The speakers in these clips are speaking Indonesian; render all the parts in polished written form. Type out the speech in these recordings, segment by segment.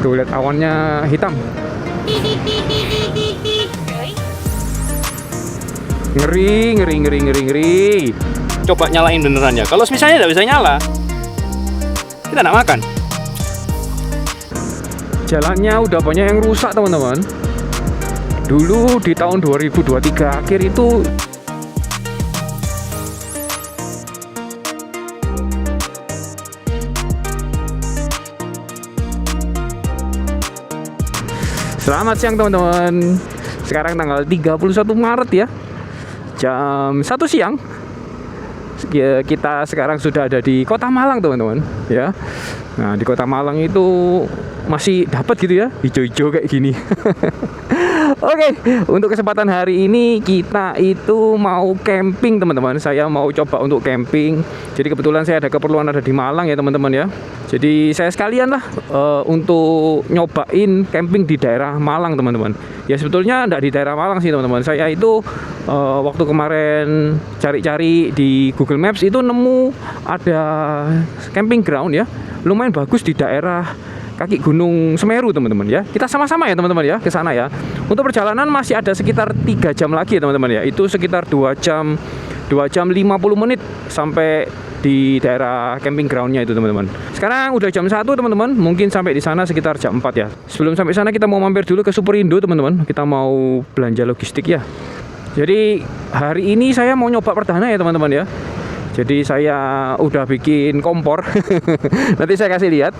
Tuh lihat awannya hitam. Ngeri, ngeri, ngeri, ngeri, ngeri. Coba nyalain beneran ya. Kalau misalnya nggak bisa nyala, kita nggak makan. Jalannya udah banyak yang rusak teman-teman. Dulu di tahun 2023 akhir itu Selamat siang teman-teman. Sekarang tanggal 31 Maret ya. Jam 1 siang. Kita sekarang sudah ada di Kota Malang teman-teman ya. Nah, di Kota Malang itu masih dapat gitu ya, hijau-hijau kayak gini. Oke, untuk kesempatan hari ini kita itu mau camping teman-teman. Saya mau coba untuk camping. Jadi kebetulan saya ada keperluan ada di Malang ya teman-teman ya. Jadi saya sekalian lah untuk nyobain camping di daerah Malang teman-teman. Ya sebetulnya enggak di daerah Malang sih teman-teman. Saya itu waktu kemarin cari-cari di Google Maps itu nemu ada camping ground ya. Lumayan bagus di daerah kaki Gunung Semeru teman-teman ya. Kita sama-sama ya teman-teman ya ke sana ya. Untuk perjalanan masih ada sekitar 3 jam lagi ya teman-teman ya. Itu sekitar 2 jam 50 menit sampai di daerah camping groundnya itu teman-teman. Sekarang udah jam 1 teman-teman. Mungkin sampai di sana sekitar jam 4 ya. Sebelum sampai sana kita mau mampir dulu ke Superindo teman-teman. Kita mau belanja logistik ya. Jadi hari ini saya mau nyoba perdana ya teman-teman ya. Jadi saya udah bikin kompor. Nanti saya kasih lihat.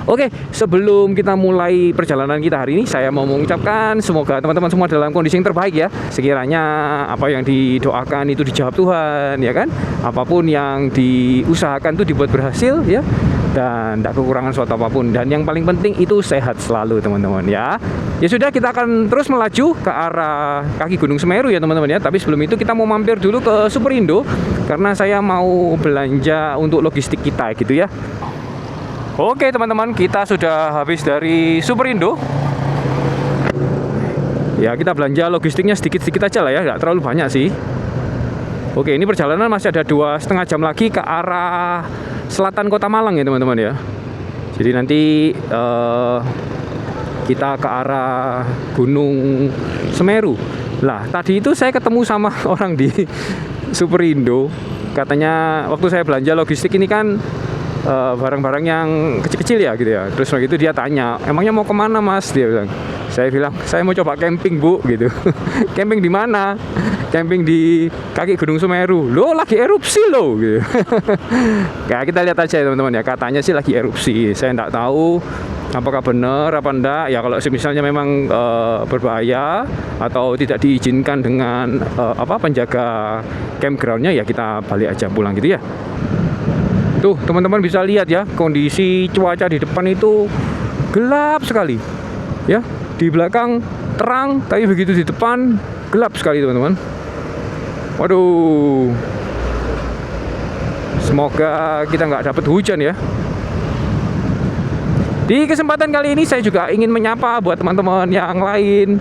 Oke, sebelum kita mulai perjalanan kita hari ini, saya mau mengucapkan semoga teman-teman semua dalam kondisi yang terbaik ya. Sekiranya apa yang didoakan itu dijawab Tuhan, ya kan? Apapun yang diusahakan itu dibuat berhasil ya. Dan tidak kekurangan suatu apapun. Dan yang paling penting itu sehat selalu teman-teman ya. Ya sudah, kita akan terus melaju ke arah kaki Gunung Semeru ya teman-teman ya. Tapi sebelum itu kita mau mampir dulu ke Superindo karena saya mau belanja untuk logistik kita gitu ya. Oke teman-teman, kita sudah habis dari Superindo. Ya kita belanja logistiknya sedikit-sedikit aja lah ya, nggak terlalu banyak sih. Oke, ini perjalanan masih ada 2,5 jam lagi ke arah selatan Kota Malang ya teman-teman ya. Jadi nanti kita ke arah Gunung Semeru. Lah tadi itu saya ketemu sama orang di Superindo. Katanya waktu saya belanja logistik ini kan barang-barang yang kecil-kecil ya gitu ya. Terus begitu dia tanya, emangnya mau kemana mas? Dia bilang. Saya bilang, saya mau coba camping bu gitu. Camping di mana? Camping di kaki Gunung Semeru. Loh lagi erupsi loh gitu. Nah, kita lihat aja ya teman-teman ya. Katanya sih lagi erupsi. Saya enggak tahu apakah benar apa enggak. Ya kalau misalnya memang berbahaya atau tidak diizinkan dengan penjaga campgroundnya, ya kita balik aja pulang gitu ya. Tuh teman-teman bisa lihat ya, kondisi cuaca di depan itu gelap sekali ya. Di belakang terang, tapi begitu di depan gelap sekali teman-teman. Waduh, semoga kita nggak dapat hujan ya. Di kesempatan kali ini saya juga ingin menyapa buat teman-teman yang lain.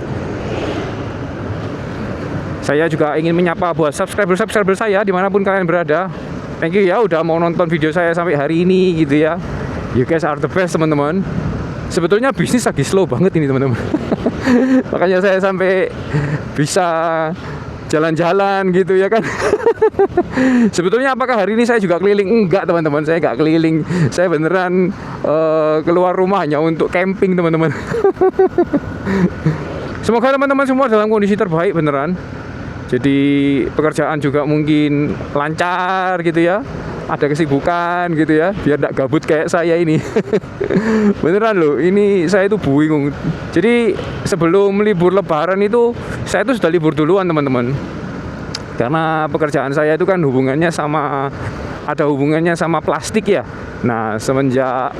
Saya juga ingin menyapa buat subscriber saya dimanapun kalian berada. Thank you ya udah mau nonton video saya sampai hari ini gitu ya. You guys are the best teman-teman. Sebetulnya bisnis lagi slow banget ini teman-teman. Makanya saya sampai bisa jalan-jalan gitu ya kan. Sebetulnya apakah hari ini saya juga keliling? Enggak teman-teman, saya enggak keliling. Saya beneran keluar rumah hanya untuk camping teman-teman. Semoga teman-teman semua dalam kondisi terbaik beneran. Jadi pekerjaan juga mungkin lancar gitu ya. Ada kesibukan gitu ya, biar tidak gabut kayak saya ini. Beneran loh, ini saya itu bingung. Jadi sebelum libur lebaran itu saya itu sudah libur duluan teman-teman. Karena pekerjaan saya itu kan ada hubungannya sama plastik ya. Nah semenjak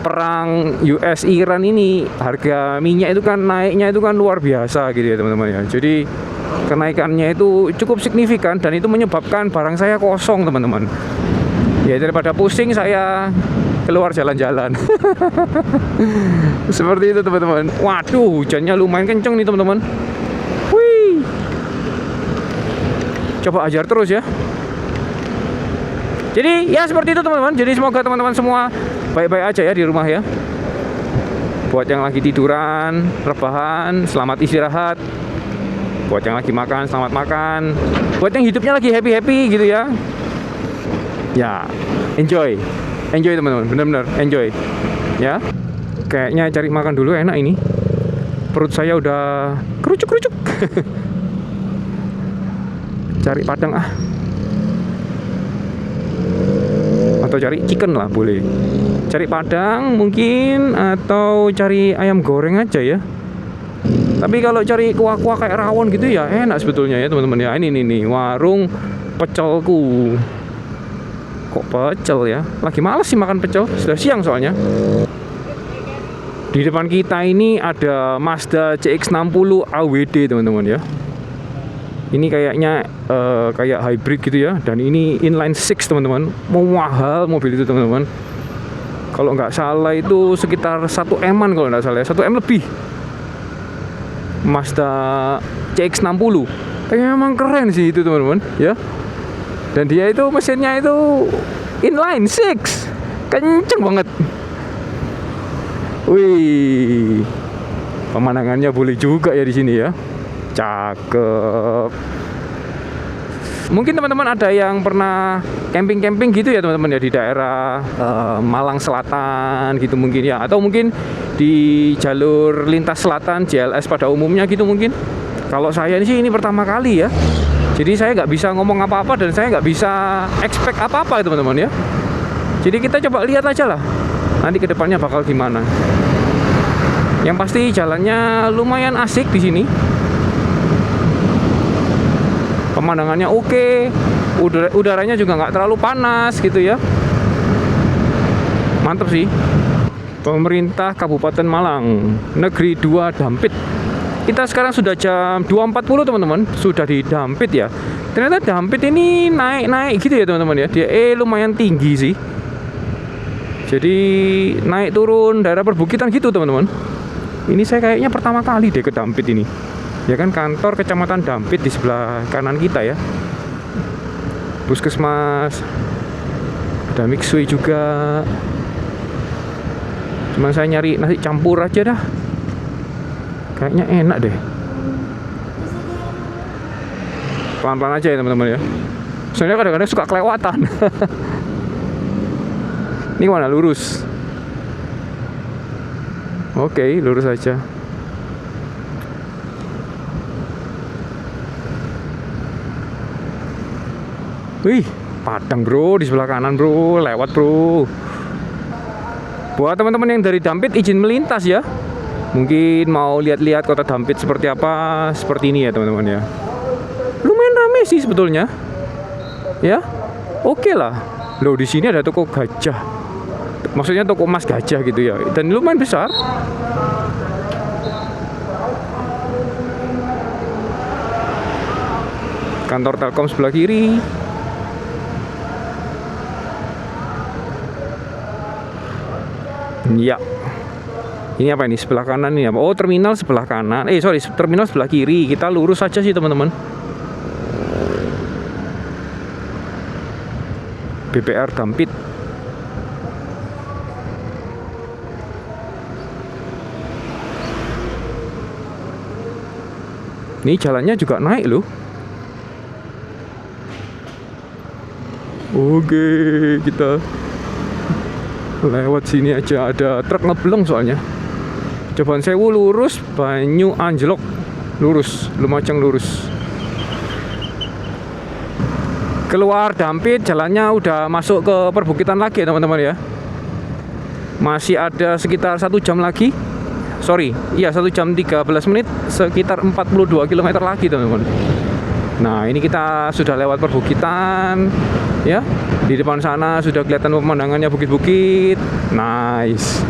perang US Iran ini, harga minyak itu kan naiknya itu kan luar biasa gitu ya teman-teman ya. Jadi kenaikannya itu cukup signifikan dan itu menyebabkan barang saya kosong teman-teman. Ya daripada pusing saya keluar jalan-jalan. Seperti itu teman-teman. Waduh, hujannya lumayan kenceng nih teman-teman. Wih. Coba ajar terus ya. Jadi ya seperti itu teman-teman. Jadi semoga teman-teman semua baik-baik aja ya di rumah ya. Buat yang lagi tiduran, rebahan, selamat istirahat. Buat yang lagi makan, selamat makan. Buat yang hidupnya lagi happy-happy gitu ya. Ya, enjoy. Enjoy teman-teman, bener-bener enjoy. Ya. Kayaknya cari makan dulu enak ini. Perut saya udah kerucuk-kerucuk. Cari padang ah. Atau cari chicken lah boleh. Cari padang mungkin, atau cari ayam goreng aja ya. Tapi kalau cari kuah-kuah kayak rawon gitu ya enak sebetulnya ya teman-teman ya. Ini nih warung pecelku. Kok pecel ya? Lagi males sih makan pecel, sudah siang soalnya. Di depan kita ini ada Mazda CX-60 AWD teman-teman ya. Ini kayaknya kayak hybrid gitu ya. Dan ini inline 6 teman-teman. Mau mahal mobil itu teman-teman. Kalau nggak salah itu sekitar 1 M-an kalau nggak salah ya. 1 M lebih. Mazda CX-60. Tapi memang keren sih itu teman-teman ya. Dan dia itu mesinnya itu inline 6. Kenceng banget. Wih. Pemandangannya boleh juga ya di sini ya. Cakep. Mungkin teman-teman ada yang pernah camping-camping gitu ya teman-teman ya di daerah Malang Selatan gitu mungkin ya, atau mungkin di jalur lintas selatan JLS pada umumnya gitu mungkin. Kalau saya sih ini pertama kali ya, jadi saya nggak bisa ngomong apa-apa dan saya nggak bisa expect apa-apa teman-teman ya. Jadi kita coba lihat aja lah nanti kedepannya bakal gimana. Yang pasti jalannya lumayan asik di sini. Pemandangannya oke, udaranya juga nggak terlalu panas gitu ya. Mantap sih. Pemerintah Kabupaten Malang, Negeri 2 Dampit. Kita sekarang sudah jam 2.40 teman-teman, sudah di Dampit ya. Ternyata Dampit ini naik-naik gitu ya teman-teman ya. Dia lumayan tinggi sih. Jadi naik turun daerah perbukitan gitu teman-teman. Ini saya kayaknya pertama kali deh ke Dampit ini. Ya kan, kantor kecamatan Dampit di sebelah kanan kita ya. Puskesmas. Ada mixway juga. Cuman saya nyari nasi campur aja dah. Kayaknya enak deh. Pelan-pelan aja ya teman-teman ya. Soalnya kadang-kadang suka kelewatan. Ini mana lurus? Oke, lurus aja. Wih, Padang bro, di sebelah kanan bro, lewat bro. Buat teman-teman yang dari Dampit izin melintas ya. Mungkin mau lihat-lihat kota Dampit seperti apa, seperti ini ya teman-teman ya. Lumayan rame sih sebetulnya. Ya, oke lah. Loh, di sini ada toko gajah. Maksudnya toko emas gajah gitu ya. Dan lumayan besar. Kantor Telkom sebelah kiri. Ya. Ini apa ini? Sebelah kanan ini apa? Oh, terminal sebelah kanan. Terminal sebelah kiri. Kita lurus saja sih, teman-teman. BPR Dampit. Ini jalannya juga naik loh. Oke, kita lewat sini aja, ada truk ngeblong soalnya. Cobaan Sewu lurus, Banyu Anjlok lurus, Lumajang lurus. Keluar Dampit jalannya udah masuk ke perbukitan lagi ya teman-teman ya. Masih ada sekitar 1 jam lagi. 1 jam 13 menit, sekitar 42 km lagi teman-teman. Nah, ini kita sudah lewat perbukitan ya. Di depan sana sudah kelihatan pemandangannya bukit-bukit. Nice.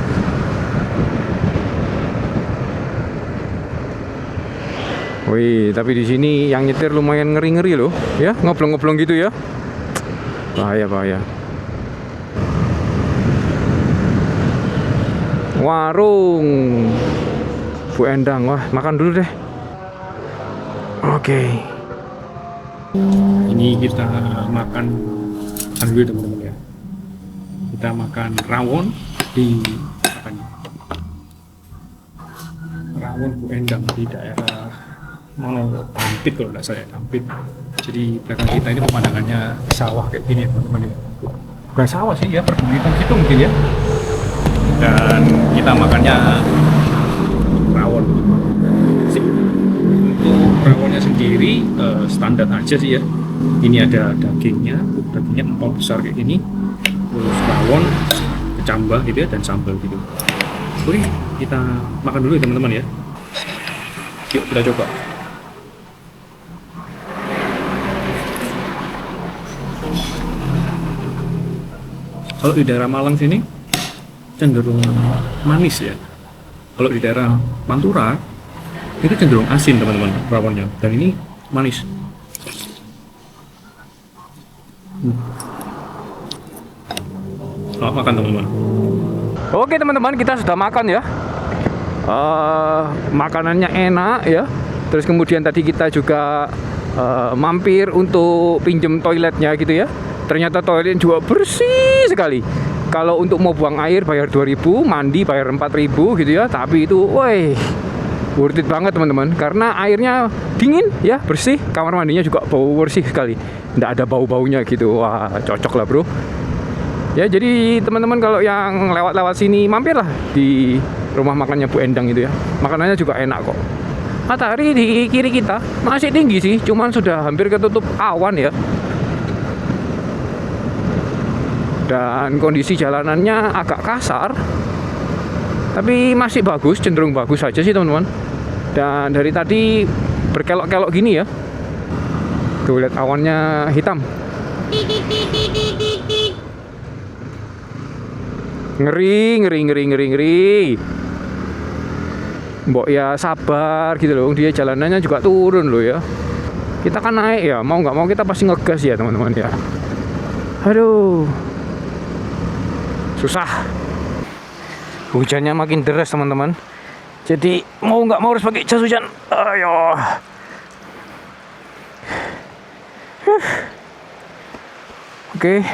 Wih, tapi di sini yang nyetir lumayan ngeri-ngeri loh, ya, ngoblong-ngoblong gitu ya. Bahaya. Warung Bu Endang, wah, makan dulu deh. Oke. Ini kita makan dulu teman-teman ya. Kita makan rawon di apa nih? rawon Bu Endang di daerah mana ya? Dampit kalau nggak salah, Dampit. Jadi belakang kita ini pemandangannya sawah kayak gini ya teman-teman ya. Bukan sawah sih ya, perbukitan gitu mungkin ya. Dan kita makannya rawon. Sip. Untuk rawonnya sendiri standar aja sih ya. Ini ada dagingnya empal besar kayak gini, terus rawon, kecambah gitu ya, dan sambal gitu. Oke, kita makan dulu ya teman-teman ya. Yuk kita coba. Kalau di daerah Malang sini cenderung manis ya. Kalau di daerah Pantura itu cenderung asin teman-teman rawonnya, dan ini manis. Selamat makan teman-teman. Oke teman-teman, kita sudah makan ya. Makanannya enak ya. Terus kemudian tadi kita juga mampir untuk pinjem toiletnya gitu ya. Ternyata toiletnya juga bersih sekali. Kalau untuk mau buang air bayar 2.000, mandi bayar 4.000 gitu ya. Tapi itu, woi, worth it banget teman-teman. Karena airnya dingin ya, bersih. Kamar mandinya juga bau bersih sekali. Nggak ada bau-baunya gitu. Wah, cocok lah bro. Ya jadi teman-teman kalau yang lewat-lewat sini mampirlah di rumah makannya Bu Endang itu ya. Makanannya juga enak kok. Matahari di kiri kita masih tinggi sih, cuman sudah hampir ketutup awan ya. Dan kondisi jalanannya agak kasar, tapi masih bagus, cenderung bagus saja sih teman-teman. Dan dari tadi berkelok-kelok gini ya. Tuh lihat awannya hitam. Ngeri. Mbok ya sabar gitu loh, dia jalanannya juga turun loh ya. Kita kan naik ya, mau nggak mau kita pasti ngegas ya teman-teman ya. Aduh, susah. Hujannya makin deras teman-teman. Jadi mau nggak mau harus pakai jas hujan. Ayo. Oke.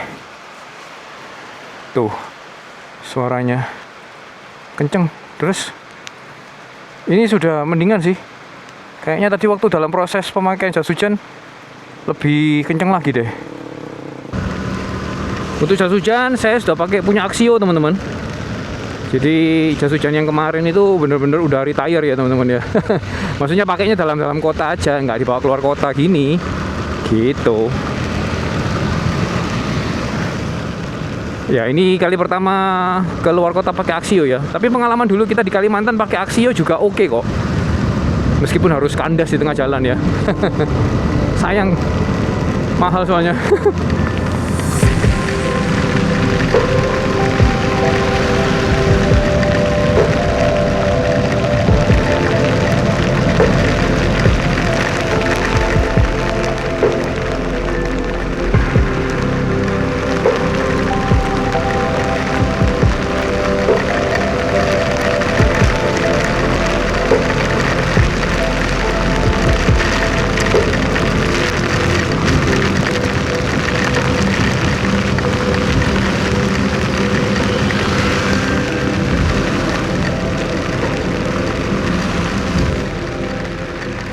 Tuh suaranya kenceng. Terus ini sudah mendingan sih. Kayaknya tadi waktu dalam proses pemakaian jas hujan lebih kenceng lagi deh. Untuk jas hujan saya sudah pakai punya Axio teman-teman. Jadi jas hujan yang kemarin itu bener-bener udah retire ya teman-teman ya. Maksudnya pakainya dalam kota aja, nggak dibawa keluar kota gini. Gitu. Ya ini kali pertama keluar kota pakai Axio ya. Tapi pengalaman dulu kita di Kalimantan pakai Axio juga oke kok. Meskipun harus kandas di tengah jalan ya. Sayang, mahal soalnya.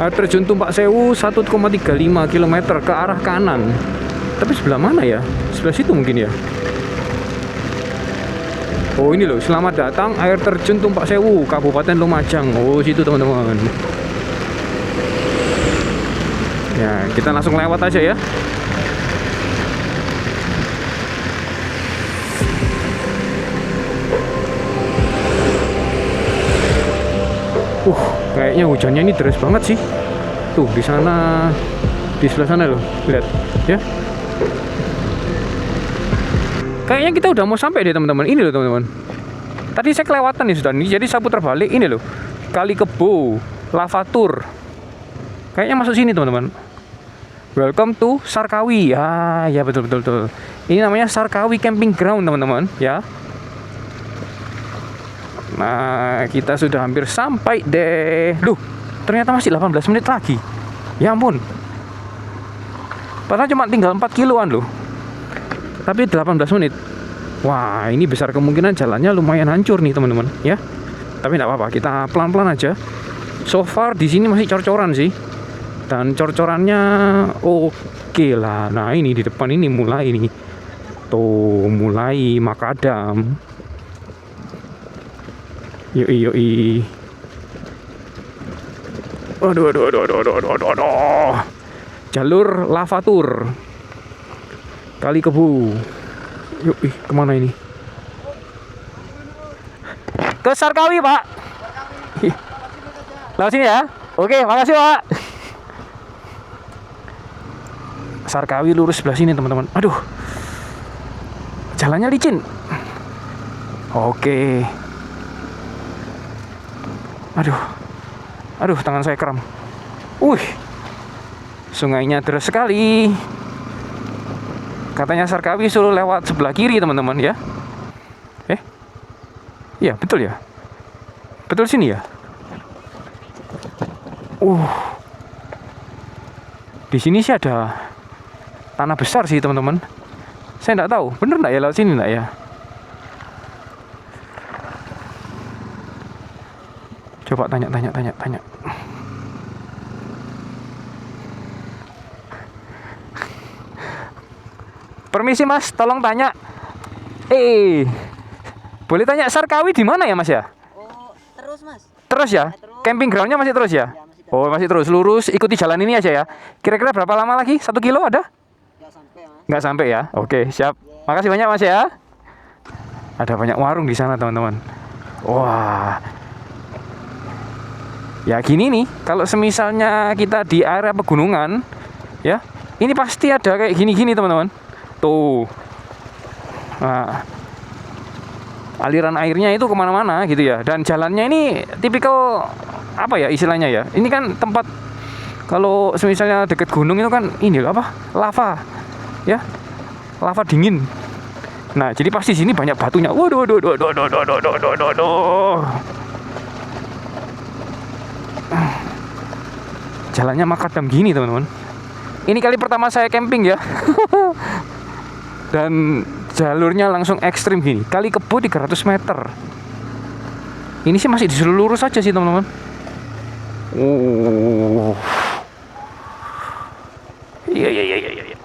Air terjun Tumpak Sewu 1,35 km ke arah kanan. Tapi sebelah mana ya? Sebelah situ mungkin ya. Oh ini loh, selamat datang air terjun Tumpak Sewu, Kabupaten Lumajang. Oh situ teman-teman. Ya kita langsung lewat aja ya. Kayaknya hujannya ini deras banget sih. Tuh di sana, di sebelah sana loh, lihat ya. Kayaknya kita udah mau sampai deh teman-teman. Ini loh teman-teman. Tadi saya kelewatan nih sudah nih. Jadi saya putar balik ini loh. Kali Kebo, Lavatur. Kayaknya masuk sini teman-teman. Welcome to Sarkawi. Ya betul. Ini namanya Sarkawi Camping Ground teman-teman ya. Nah, kita sudah hampir sampai deh. Loh, ternyata masih 18 menit lagi. Ya ampun. Padahal cuma tinggal 4 kiloan loh. Tapi 18 menit. Wah, ini besar kemungkinan jalannya lumayan hancur nih teman-teman ya. Tapi tidak apa-apa, kita pelan-pelan aja. So far di sini masih cor-coran sih. Dan cor-corannya oke lah. Nah, ini di depan ini mulai nih. Tuh, mulai makadam. Yoi. Aduh. Jalur lavatur. Kali Kebo. Yoi, kemana ini? Ke Sarkawi, Pak. Lewat sini ya. Oke, makasih, Pak. Sarkawi lurus sebelah sini, teman-teman. Aduh. Jalannya licin. Oke. Aduh, tangan saya kram. Sungainya deras sekali. Katanya Sarkawi suruh lewat sebelah kiri, teman-teman ya. Iya, betul ya. Betul sini ya. Di sini sih ada tanah besar sih, teman-teman. Saya nggak tahu, bener nggak ya lewat sini nggak ya? Coba tanya. Permisi Mas, tolong tanya. Boleh tanya Sarkawi di mana ya Mas ya? Oh, terus Mas. Terus ya? Terus. Camping groundnya masih terus ya? Ya, masih terus. Oh, masih terus. Lurus, ikuti jalan ini aja ya. Kira-kira berapa lama lagi? 1 kilo ada? Nggak sampai Mas. Nggak sampai ya? Oke, siap. Makasih banyak Mas ya. Ada banyak warung di sana, teman-teman. Wah. Ya gini nih, kalau semisalnya kita di area pegunungan, ya, ini pasti ada kayak gini-gini, teman-teman. Tuh. Nah, aliran airnya itu kemana-mana gitu ya. Dan jalannya ini tipikal apa ya istilahnya ya. Ini kan tempat kalau misalnya dekat gunung itu kan ini apa? Lava. Ya. Lava dingin. Nah, jadi pasti sini banyak batunya. Waduh. Jalannya makadam gini, teman-teman. Ini kali pertama saya camping ya. Dan jalurnya langsung ekstrim gini. Kali Kebo 300 meter. Ini sih masih disuruh lurus aja sih, teman-teman. Iya.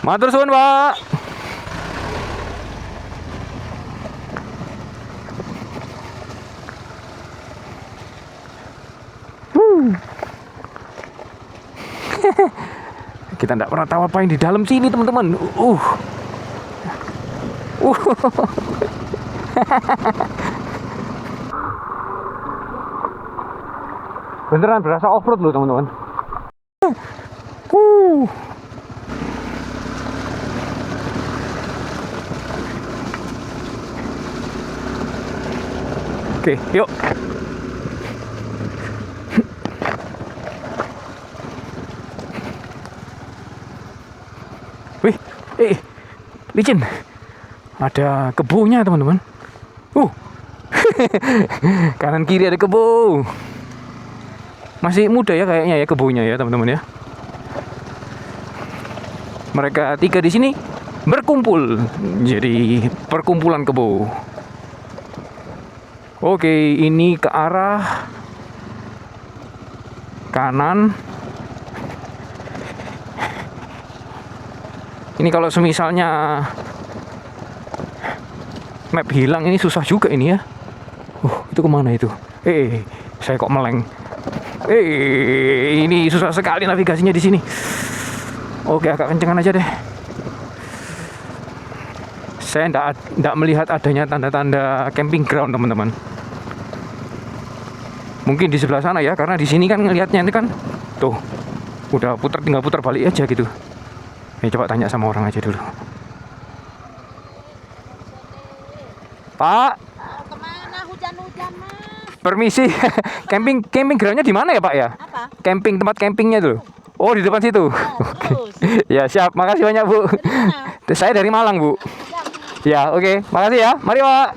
Matur suwun, Pak. Kita tidak pernah tahu apa yang di dalam sini, teman-teman. Beneran berasa off-road loh, teman-teman. Oke, yuk. Wih, licin. Ada kebonya, teman-teman. Kanan kiri ada kebo. Masih muda ya kayaknya ya kebonya ya, teman-teman ya. Mereka 3 di sini berkumpul. Jadi perkumpulan kebo. Oke, ini ke arah kanan. Ini kalau semisalnya map hilang ini susah juga ini ya. Itu kemana itu? Saya kok meleng. Ini susah sekali navigasinya di sini. Oke, agak kencengan aja deh. Saya tidak melihat adanya tanda-tanda camping ground, teman-teman. Mungkin di sebelah sana ya, karena di sini kan ngelihatnya ini kan tuh udah tinggal putar balik aja gitu. Coba tanya sama orang aja dulu. Pak, Kemana hujan-hujan Mas? permisi. camping groundnya di mana ya Pak ya? Apa? Tempat campingnya tuh. Oh, di depan situ. Oke. Ya siap, makasih banyak Bu. Saya dari Malang Bu. Ya oke, makasih ya. Mari Pak.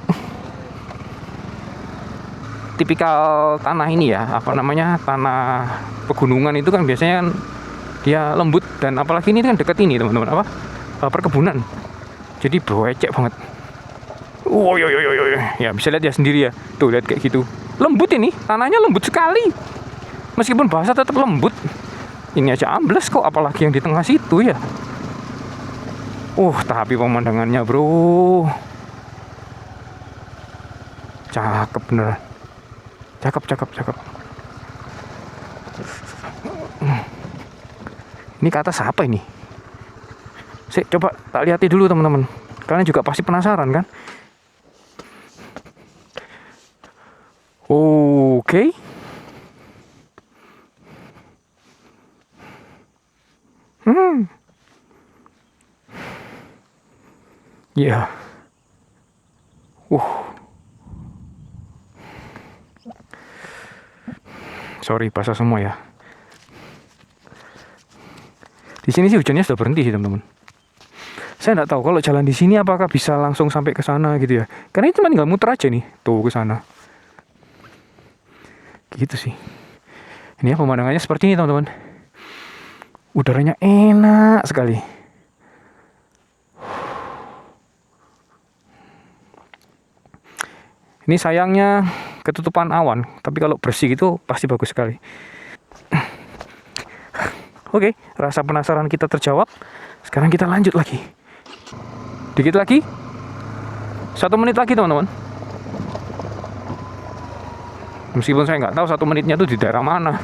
Tipikal tanah ini ya, apa namanya, tanah pegunungan itu kan biasanya kan dia lembut, dan apalagi ini kan dekat ini teman-teman, apa, perkebunan, jadi becek banget. Oh, yo. Ya bisa lihat ya sendiri ya. Tuh lihat kayak gitu. Lembut ini, tanahnya lembut sekali. Meskipun basah tetap lembut. Ini aja ambles kok, apalagi yang di tengah situ ya. Tapi pemandangannya bro, cakep beneran. Cakep. Ini ke atas apa ini? Coba tak lihat dulu teman-teman. Kalian juga pasti penasaran kan? Oke. Ya. Sorry, basah semua ya. Di sini sih hujannya sudah berhenti sih teman-teman. Saya nggak tahu kalau jalan di sini apakah bisa langsung sampai ke sana gitu ya. Karena ini cuma tinggal muter aja nih, tuh ke sana. Gitu sih. Ini ya pemandangannya seperti ini teman-teman. Udaranya enak sekali. Ini sayangnya ketutupan awan, tapi kalau bersih itu pasti bagus sekali. Oke, rasa penasaran kita terjawab. Sekarang kita lanjut lagi. Dikit lagi. 1 menit lagi teman-teman. Meskipun saya nggak tahu 1 menitnya tuh di daerah mana.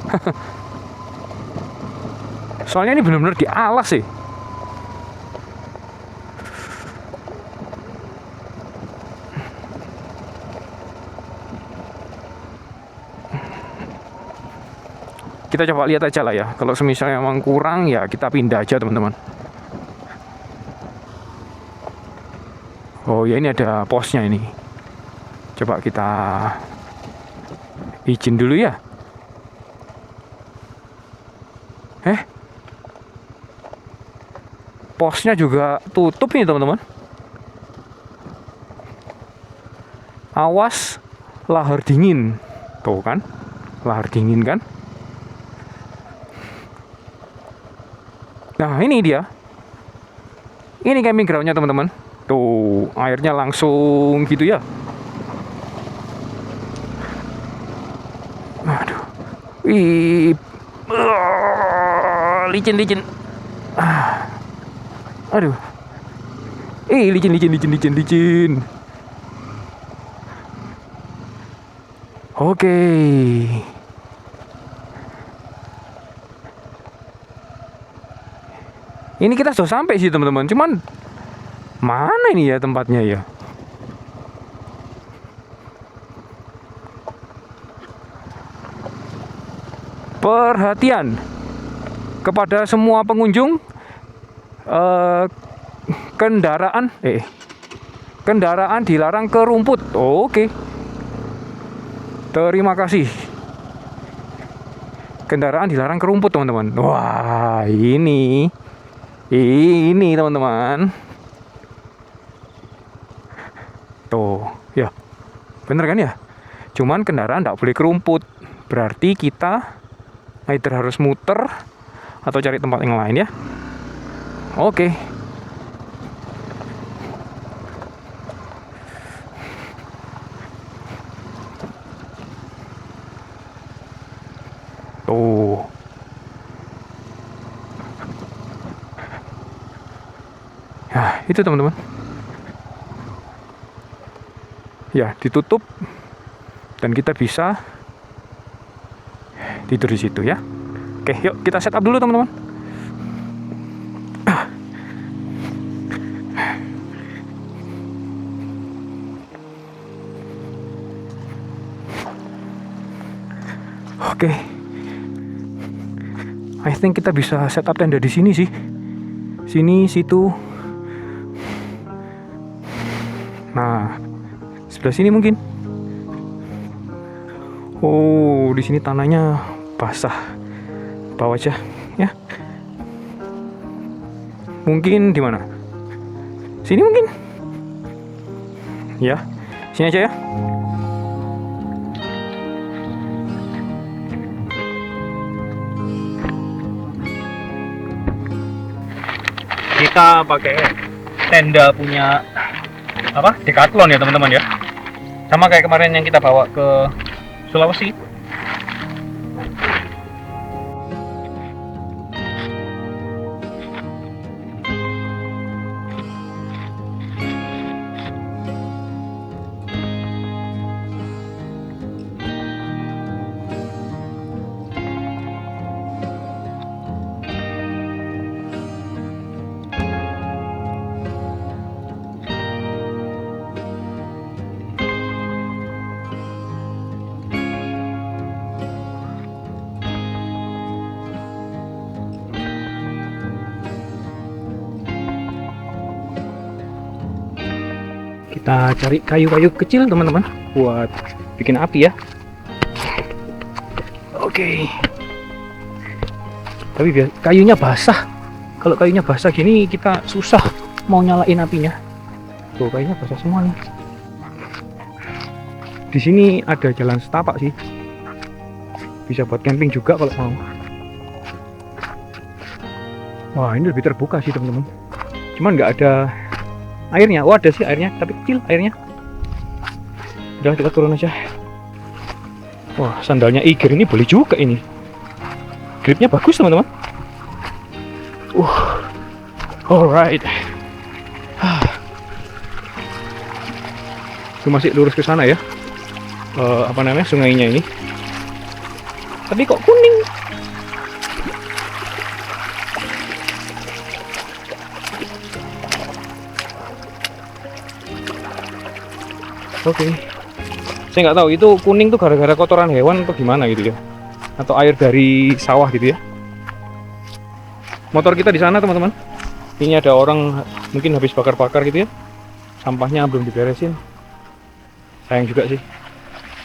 Soalnya ini benar-benar di alas sih. Kita coba lihat aja lah ya. Kalau misalnya memang kurang ya kita pindah aja teman-teman. Oh ya, ini ada posnya ini. Coba kita izin dulu ya. Posnya juga tutup nih teman-teman. Awas lahar dingin. Tuh kan, lahar dingin kan. Nah ini dia. Ini camping groundnya teman-teman. Tuh airnya langsung gitu ya. Aduh. Licin. Aduh. Licin. Oke. Ini kita sudah sampai sih teman-teman. Cuman mana ini ya tempatnya ya? Perhatian kepada semua pengunjung, kendaraan dilarang ke rumput. Oke. Terima kasih. Kendaraan dilarang ke rumput teman-teman. Wah ini teman-teman. Tuh ya, bener kan ya? Cuman kendaraan tidak boleh ke rumput. Berarti kita either harus muter atau cari tempat yang lain ya. Oke. Tuh. Ya, itu teman-teman. Ya, ditutup dan kita bisa tidur di situ ya. Oke, yuk kita setup dulu teman-teman. Oke. I think kita bisa setup tenda di sini sih. Sini, situ. Nah, sebelah sini mungkin. Oh, di sini tanahnya basah. Bawa aja, ya. Mungkin di mana? Sini mungkin. Ya, sini aja ya. Kita pakai tenda punya apa Decathlon ya teman-teman ya. Sama kayak kemarin yang kita bawa ke Sulawesi. Kita cari kayu-kayu kecil teman-teman buat bikin api ya. Oke. Tapi kayunya basah. Kalau kayunya basah gini kita susah mau nyalain apinya. Tuh kayunya basah semua nih. Di sini ada jalan setapak sih. Bisa buat camping juga kalau mau. Wah ini lebih terbuka sih teman-teman. Cuman nggak ada airnya. Oh ada sih airnya, tapi kecil airnya. Udah kita turun aja. Wah sandalnya Iger ini boleh juga ini. Gripnya bagus teman-teman. Alright. Itu masih lurus ke sana ya. Apa namanya sungainya ini. Tapi kok kuning? Oke. Saya nggak tahu itu kuning tuh gara-gara kotoran hewan atau gimana gitu ya. Atau air dari sawah gitu ya. Motor kita di sana teman-teman. Ini ada orang mungkin habis bakar-bakar gitu ya. Sampahnya belum diberesin. Sayang juga sih.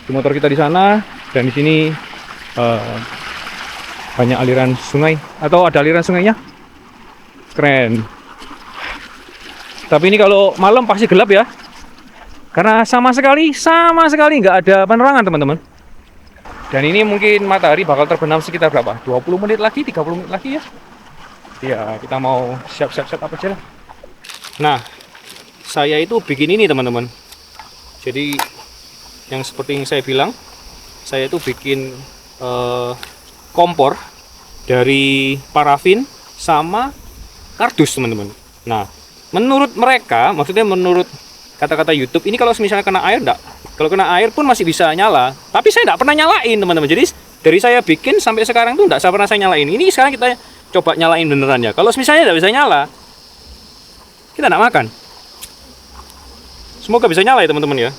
Di motor kita di sana dan di sini banyak aliran sungai atau ada aliran sungainya. Keren. Tapi ini kalau malam pasti gelap ya. Karena sama sekali nggak ada penerangan teman-teman. Dan ini mungkin matahari bakal terbenam sekitar berapa? 20 menit lagi, 30 menit lagi ya. Ya kita mau siap-siap apa aja lah. Nah, saya itu bikin ini teman-teman. Jadi yang seperti yang saya bilang, saya itu bikin kompor dari parafin sama kardus teman-teman. Nah, menurut mereka, maksudnya menurut kata-kata YouTube, ini kalau misalnya kena air enggak? Kalau kena air pun masih bisa nyala. Tapi saya enggak pernah nyalain teman-teman. Jadi dari saya bikin sampai sekarang tuh enggak pernah saya nyalain. Ini sekarang kita coba nyalain beneran ya. Kalau misalnya enggak bisa nyala, kita enggak makan. Semoga bisa nyala ya teman-teman ya.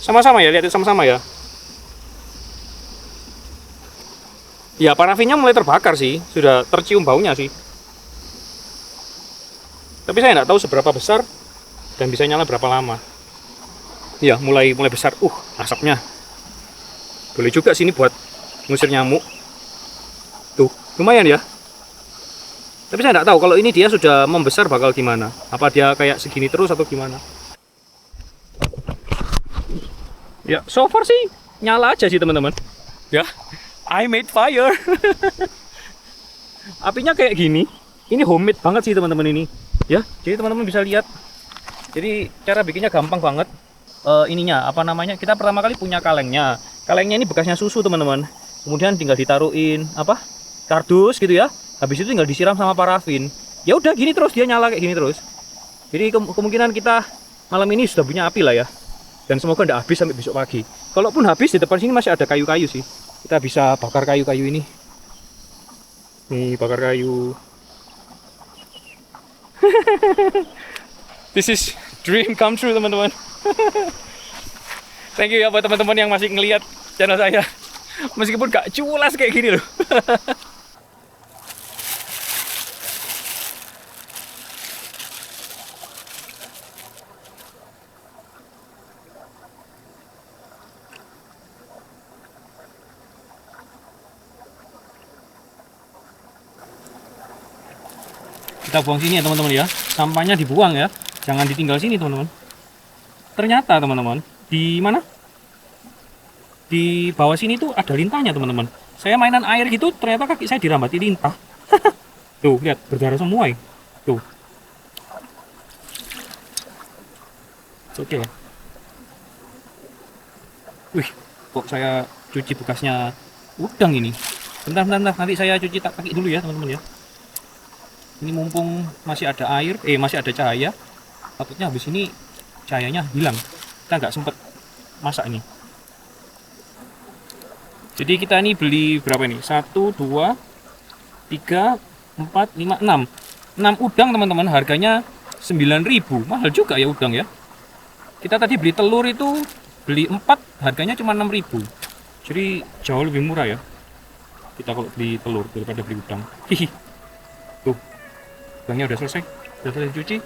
Sama-sama ya, lihat sama-sama ya. Ya parafinnya mulai terbakar sih, sudah tercium baunya sih. Tapi saya enggak tahu seberapa besar dan bisa nyala berapa lama. Ya mulai besar. Asapnya boleh juga sini buat ngusir nyamuk. Tuh lumayan ya. Tapi saya nggak tahu kalau ini dia sudah membesar bakal gimana. Apa dia kayak segini terus atau gimana. Ya so far sih nyala aja sih teman-teman. Ya I made fire. Apinya kayak gini. Ini homemade banget sih teman-teman ini. Ya jadi teman-teman bisa lihat. Jadi cara bikinnya gampang banget. Ininya apa namanya? Kita pertama kali punya kalengnya. Kalengnya ini bekasnya susu teman-teman. Kemudian tinggal ditaruhin apa? Kardus gitu ya. Habis itu tinggal disiram sama parafin. Ya udah gini terus dia nyala kayak gini terus. Jadi kemungkinan kita malam ini sudah punya api lah ya. Dan semoga tidak habis sampai besok pagi. Kalaupun habis di depan sini masih ada kayu-kayu sih. Kita bisa bakar kayu-kayu ini. Nih bakar kayu. This is dream come true teman-teman. Thank you ya buat teman-teman yang masih ngelihat channel saya. Meskipun gak culas kayak gini loh. Kita buang sini ya teman-teman ya. Sampahnya dibuang ya. Jangan ditinggal sini teman-teman. Ternyata teman-teman, di mana? Di bawah sini tuh ada lintahnya teman-teman. Saya mainan air gitu, ternyata kaki saya dirambati lintah. Tuh, lihat berdarah semua ya. Tuh. Oke. Wih, kok saya cuci bekasnya udang ini. Bentar, nanti saya cuci kaki dulu ya teman-teman ya. Ini mumpung masih ada air, masih ada cahaya. Takutnya habis ini cahayanya hilang. Kita nggak sempet masak ini. Jadi kita ini beli berapa ini? 1, 2, 3, 4, 5, 6. 6 udang teman-teman, harganya 9.000. Mahal juga ya udang ya. Kita tadi beli telur itu beli 4, harganya cuma 6.000. Jadi jauh lebih murah ya. Kita kalau beli telur daripada beli udang. Hihi. Tuh. Udangnya udah selesai. Udah selesai dicuci.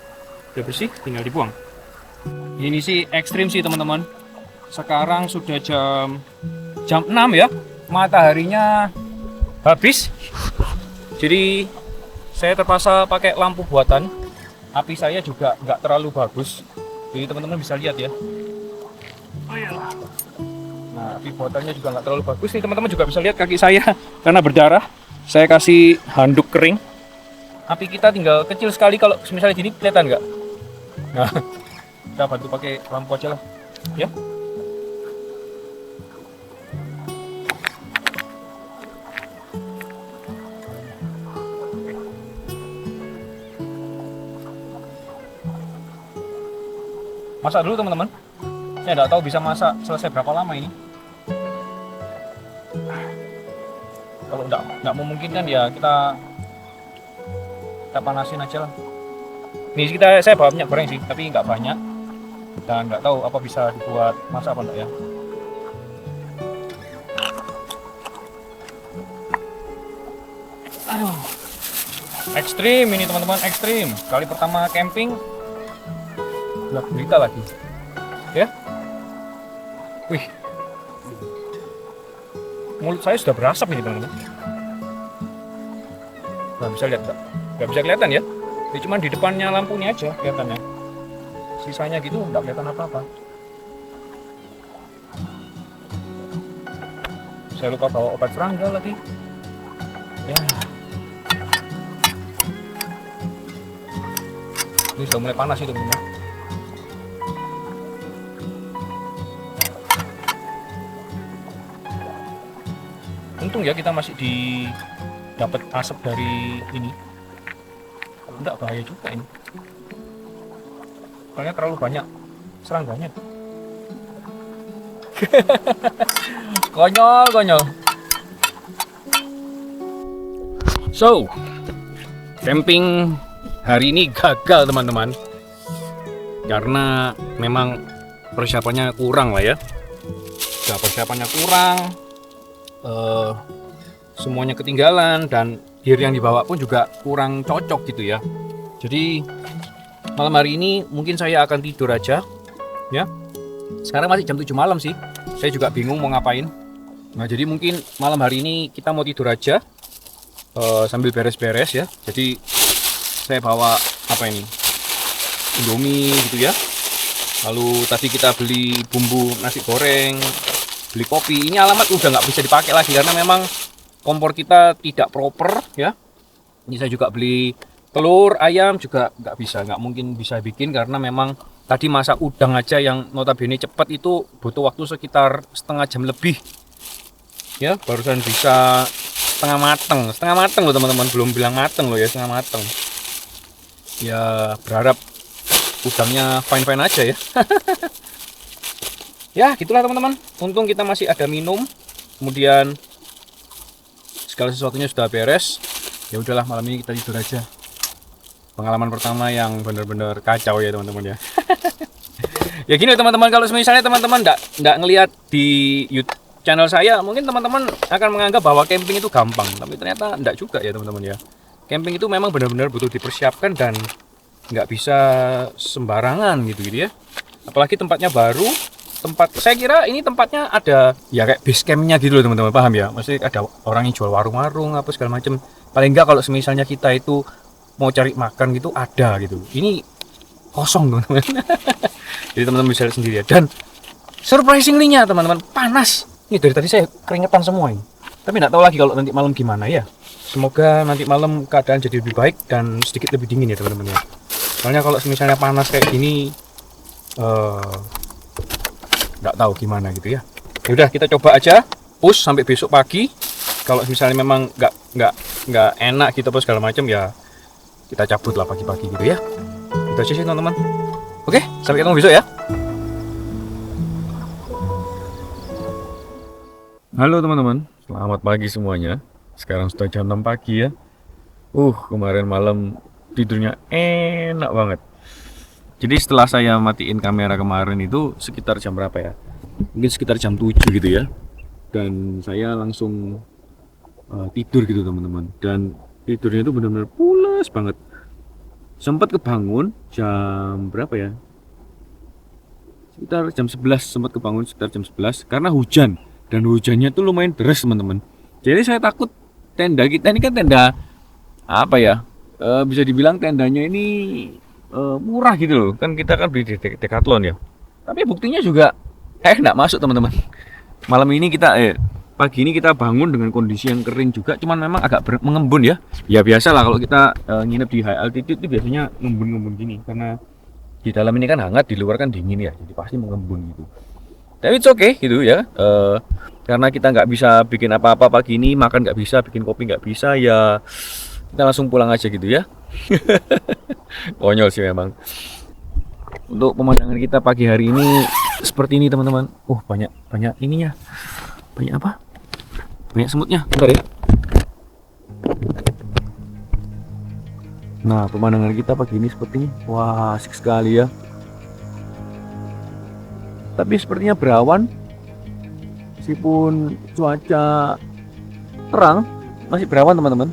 Udah bersih, tinggal dibuang. Ini sih ekstrim sih teman-teman. Sekarang sudah jam 6 ya. Mataharinya habis. Jadi saya terpaksa pakai lampu buatan. Api saya juga nggak terlalu bagus. Jadi teman-teman bisa lihat ya. Nah, api buatannya juga nggak terlalu bagus nih, teman-teman juga bisa lihat kaki saya karena berdarah. Saya kasih handuk kering. Api kita tinggal kecil sekali, kalau misalnya gini kelihatan nggak? Nah, kita bantu pakai lampu aja lah, ya. Masak dulu teman-teman. Saya nggak tahu bisa masak selesai berapa lama ini. Kalau nggak memungkinkan ya kita panasin aja lah. Ini saya bawa minyak goreng sih, tapi nggak banyak. Dan nggak tahu apa bisa dibuat masak apa enggak ya. Aduh, ekstrim ini teman-teman, ekstrim. Kali pertama camping, gelap berita lagi, ya. Wih, mulut saya sudah berasap ini teman-teman. Nggak bisa lihat, nggak bisa kelihatan ya. Ini cuma di depannya lampunya aja kelihatannya. Sisanya gitu nggak kelihatan apa-apa. Saya lupa bawa obat serangga lagi. Ya. Ini sudah mulai panas itu teman-teman. Untung ya kita masih dapat asap dari ini. Enggak bahaya juga ini. Soalnya terlalu banyak serangganya. Konyol. So, camping hari ini gagal teman-teman. Karena memang persiapannya kurang lah ya. Persiapannya kurang. Semuanya ketinggalan dan gear yang dibawa pun juga kurang cocok gitu ya. Jadi malam hari ini mungkin saya akan tidur aja ya. Sekarang masih jam 7 malam sih. Saya juga bingung mau ngapain. Nah, jadi mungkin malam hari ini kita mau tidur aja sambil beres-beres ya. Jadi saya bawa apa ini? Indomie gitu ya. Lalu tadi kita beli bumbu nasi goreng, beli kopi. Ini alamat udah nggak bisa dipakai lagi karena memang kompor kita tidak proper ya. Ini saya juga beli telur, ayam juga nggak mungkin bisa bikin karena memang tadi masak udang aja yang notabene cepat itu butuh waktu sekitar setengah jam lebih ya, barusan bisa setengah mateng loh teman-teman, belum bilang mateng loh ya, setengah mateng ya. Berharap udangnya fine aja ya. Ya gitulah teman-teman, untung kita masih ada minum, kemudian segala sesuatunya sudah beres. Ya udahlah, malam ini kita tidur aja. Pengalaman pertama yang benar-benar kacau ya teman-teman ya. Ya gini teman-teman, kalau misalnya teman-teman nggak ngelihat di YouTube channel saya, mungkin teman-teman akan menganggap bahwa camping itu gampang, tapi ternyata enggak juga ya teman-teman ya. Camping itu memang benar-benar butuh dipersiapkan dan nggak bisa sembarangan gitu ya. Apalagi tempatnya baru, saya kira ini tempatnya ada ya kayak base campnya gitu loh teman-teman, paham ya? Maksudnya ada orang yang jual warung-warung apa segala macam. Paling nggak kalau misalnya kita itu mau cari makan gitu ada gitu. Ini kosong teman-teman. Jadi teman-teman bisa lihat sendiri ya. Dan surprisingly-nya teman-teman, panas. Ini dari tadi saya keringetan semua ini. Tapi nggak tahu lagi kalau nanti malam gimana ya. Semoga nanti malam keadaan jadi lebih baik dan sedikit lebih dingin ya teman-teman ya. Soalnya kalau misalnya panas kayak gini, nggak tahu gimana gitu ya. Udah kita coba aja push sampai besok pagi. Kalau misalnya memang nggak enak gitu apa segala macam ya kita cabut lah pagi-pagi gitu ya. Itu aja sih teman-teman. Oke, sampai ketemu besok ya. Halo teman-teman, selamat pagi semuanya. Sekarang sudah jam 6 pagi ya. Kemarin malam tidurnya enak banget. Jadi setelah saya matiin kamera kemarin itu sekitar jam berapa ya? Mungkin sekitar jam 7 gitu ya. Dan saya langsung tidur gitu teman-teman. Dan tidurnya itu benar-benar pulas banget. Sempat kebangun jam berapa ya? Sekitar jam 11, sempat kebangun sekitar jam 11 karena hujan. Dan hujannya tuh lumayan deras teman-teman. Jadi saya takut tenda kita ini kan tenda apa ya? Bisa dibilang tendanya ini murah gitu loh. Kan kita kan beli di Decathlon ya. Tapi buktinya juga nggak masuk teman-teman. Malam ini pagi ini kita bangun dengan kondisi yang kering juga. Cuman memang agak mengembun ya. Ya biasa lah kalau kita nginep di high altitude itu biasanya ngembun-ngembun gini. Karena di dalam ini kan hangat, di luar kan dingin ya. Jadi pasti mengembun gitu. Tapi it's okay gitu ya. Karena kita nggak bisa bikin apa-apa pagi ini, makan nggak bisa, bikin kopi nggak bisa, ya kita langsung pulang aja gitu ya. Konyol sih memang. Untuk pemandangan kita pagi hari ini seperti ini teman-teman. Banyak ininya. Banyak apa? Banyak semutnya. Bentar ya. Nah, pemandangan kita pagi ini seperti ini. Wah, asik sekali ya. Tapi sepertinya berawan. Meskipun cuaca terang, masih berawan teman-teman.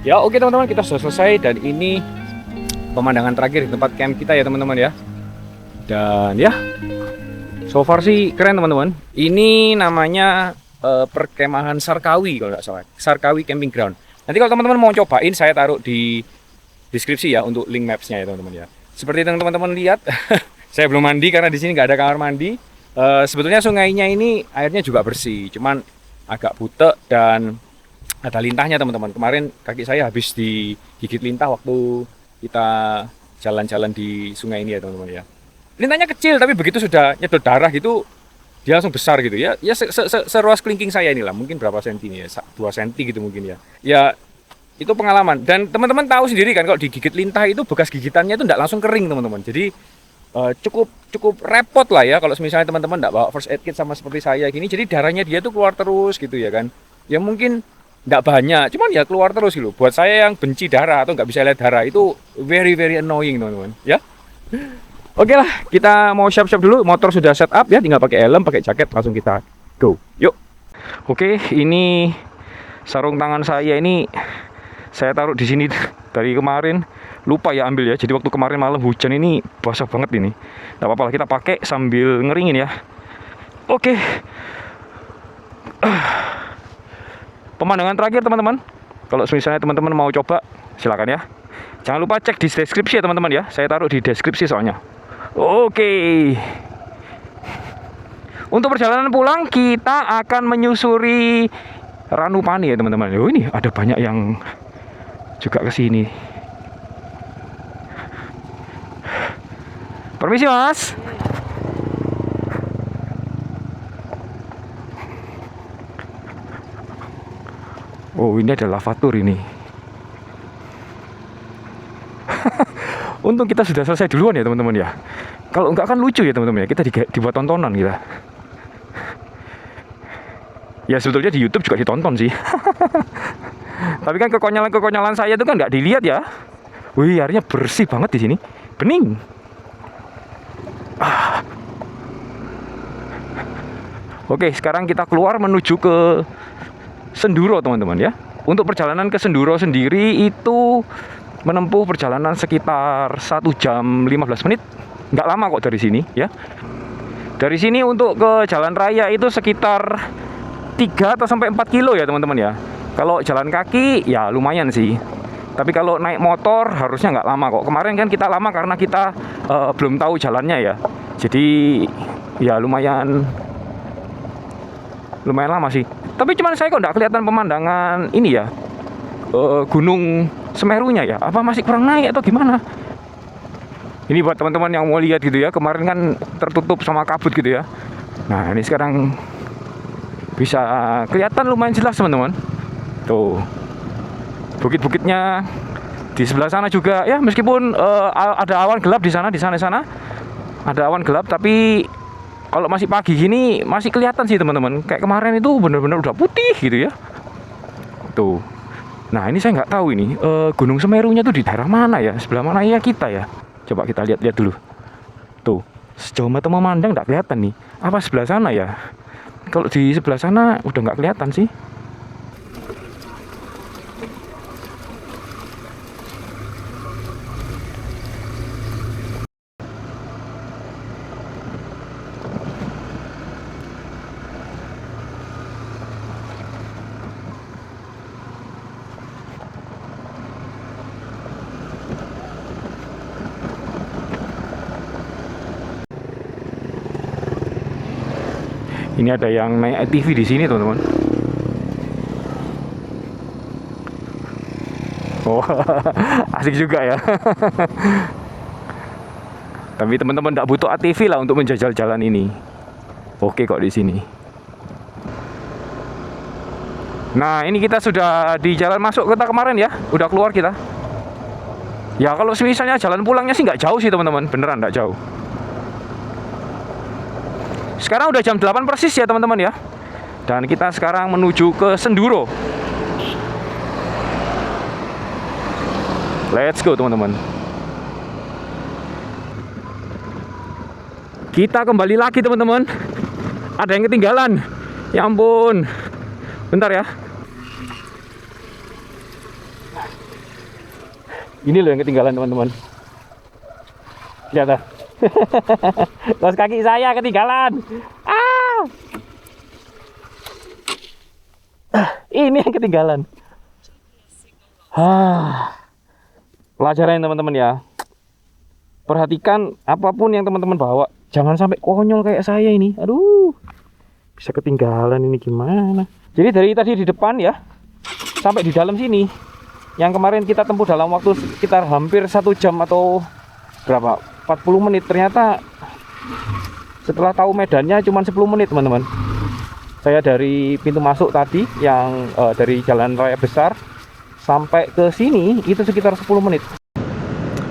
Ya oke teman-teman, kita sudah selesai dan ini pemandangan terakhir di tempat camp kita ya teman-teman ya. Dan ya, so far sih keren teman-teman. Ini namanya perkemahan Sarkawi kalau nggak salah, Sarkawi Camping Ground. Nanti kalau teman-teman mau cobain, saya taruh di deskripsi ya untuk link mapsnya ya teman-teman ya. Seperti yang teman-teman lihat, saya belum mandi karena di sini nggak ada kamar mandi. Sebetulnya sungainya ini airnya juga bersih, cuman agak butek dan ada lintahnya teman-teman. Kemarin kaki saya habis digigit lintah waktu kita jalan-jalan di sungai ini ya teman-teman ya. Lintahnya kecil tapi begitu sudah nyedot darah gitu dia langsung besar gitu ya. Ya seruas kelingking saya inilah, mungkin berapa senti nih ya, 2 senti gitu mungkin ya. Ya itu pengalaman dan teman-teman tahu sendiri kan kalau digigit lintah itu bekas gigitannya itu tidak langsung kering teman-teman. Jadi cukup repot lah ya kalau misalnya teman-teman tidak bawa first aid kit sama seperti saya gini. Jadi darahnya dia tuh keluar terus gitu ya kan. Ya mungkin nggak banyak, cuman ya keluar terus gitu. Buat saya yang benci darah atau nggak bisa lihat darah itu very annoying teman-teman ya. Oke lah, kita mau siap-siap dulu. Motor sudah set up ya, tinggal pakai helm, pakai jaket, langsung kita go. Yuk. Oke, ini sarung tangan saya ini saya taruh di sini dari kemarin. Lupa ya ambil ya. Jadi waktu kemarin malam hujan ini basah banget ini. Nggak apa-apa lah, kita pakai sambil ngeringin ya. Oke. Pemandangan terakhir teman-teman. Kalau misalnya teman-teman mau coba, silakan ya. Jangan lupa cek di deskripsi ya teman-teman ya. Saya taruh di deskripsi soalnya. Oke. Untuk perjalanan pulang kita akan menyusuri Ranupani ya teman-teman. Oh, ini ada banyak yang juga ke sini. Permisi Mas. Oh, ini ada lavatur ini. Untung kita sudah selesai duluan ya teman-teman ya. Kalau enggak kan lucu ya teman-teman ya. Kita dibuat tontonan kita. Ya sebetulnya di YouTube juga ditonton sih. Tapi kan kekonyolan-kekonyolan saya itu kan nggak dilihat ya. Wih, airnya bersih banget di sini. Bening. Oke, sekarang kita keluar menuju ke Senduro teman-teman ya. Untuk perjalanan ke Senduro sendiri itu menempuh perjalanan sekitar 1 jam 15 menit. Nggak lama kok dari sini ya. Dari sini untuk ke jalan raya itu sekitar 3 atau sampai 4 kilo ya teman-teman ya. Kalau jalan kaki ya lumayan sih. Tapi kalau naik motor harusnya nggak lama kok. Kemarin kan kita lama karena kita belum tahu jalannya ya. Jadi ya lumayan lama sih. Tapi cuman saya kok nggak kelihatan pemandangan ini ya, Gunung Semerunya ya. Apa masih kurang naik atau gimana? Ini buat teman-teman yang mau lihat gitu ya. Kemarin kan tertutup sama kabut gitu ya. Nah ini sekarang bisa kelihatan lumayan jelas teman-teman. Tuh bukit-bukitnya di sebelah sana juga ya, meskipun ada awan gelap di sana ada awan gelap, tapi kalau masih pagi gini masih kelihatan sih teman-teman. Kayak kemarin itu benar-benar udah putih gitu ya. Tuh. Nah ini saya nggak tahu ini Gunung Semerunya tuh di daerah mana ya, sebelah mana ya kita ya. Coba kita lihat dulu. Tuh sejauh mata memandang nggak kelihatan nih. Apa sebelah sana ya? Kalau di sebelah sana udah nggak kelihatan sih. Ini ada yang naik ATV di sini teman-teman. Oh, asik juga ya. Tapi teman-teman tidak butuh ATV lah untuk menjajal jalan ini. Oke kok di sini. Nah, ini kita sudah di jalan masuk kota kemarin ya. Udah keluar kita. Ya kalau misalnya jalan pulangnya sih nggak jauh sih teman-teman. Beneran nggak jauh. Sekarang udah jam 8 persis ya teman-teman ya. Dan kita sekarang menuju ke Senduro. Let's go teman-teman. Kita kembali lagi teman-teman. Ada yang ketinggalan. Ya ampun. Bentar ya. Ini loh yang ketinggalan teman-teman. Lihat dah. Kaos kaki saya ketinggalan. Ini yang ketinggalan. Pelajaran teman-teman ya. Perhatikan apapun yang teman-teman bawa, jangan sampai konyol kayak saya ini. Aduh, bisa ketinggalan ini gimana. Jadi dari tadi di depan ya, sampai di dalam sini, yang kemarin kita tempuh dalam waktu sekitar hampir 1 jam atau berapa, 40 menit. Ternyata setelah tahu medannya cuma 10 menit teman-teman. Saya dari pintu masuk tadi yang dari jalan raya besar sampai ke sini itu sekitar 10 menit.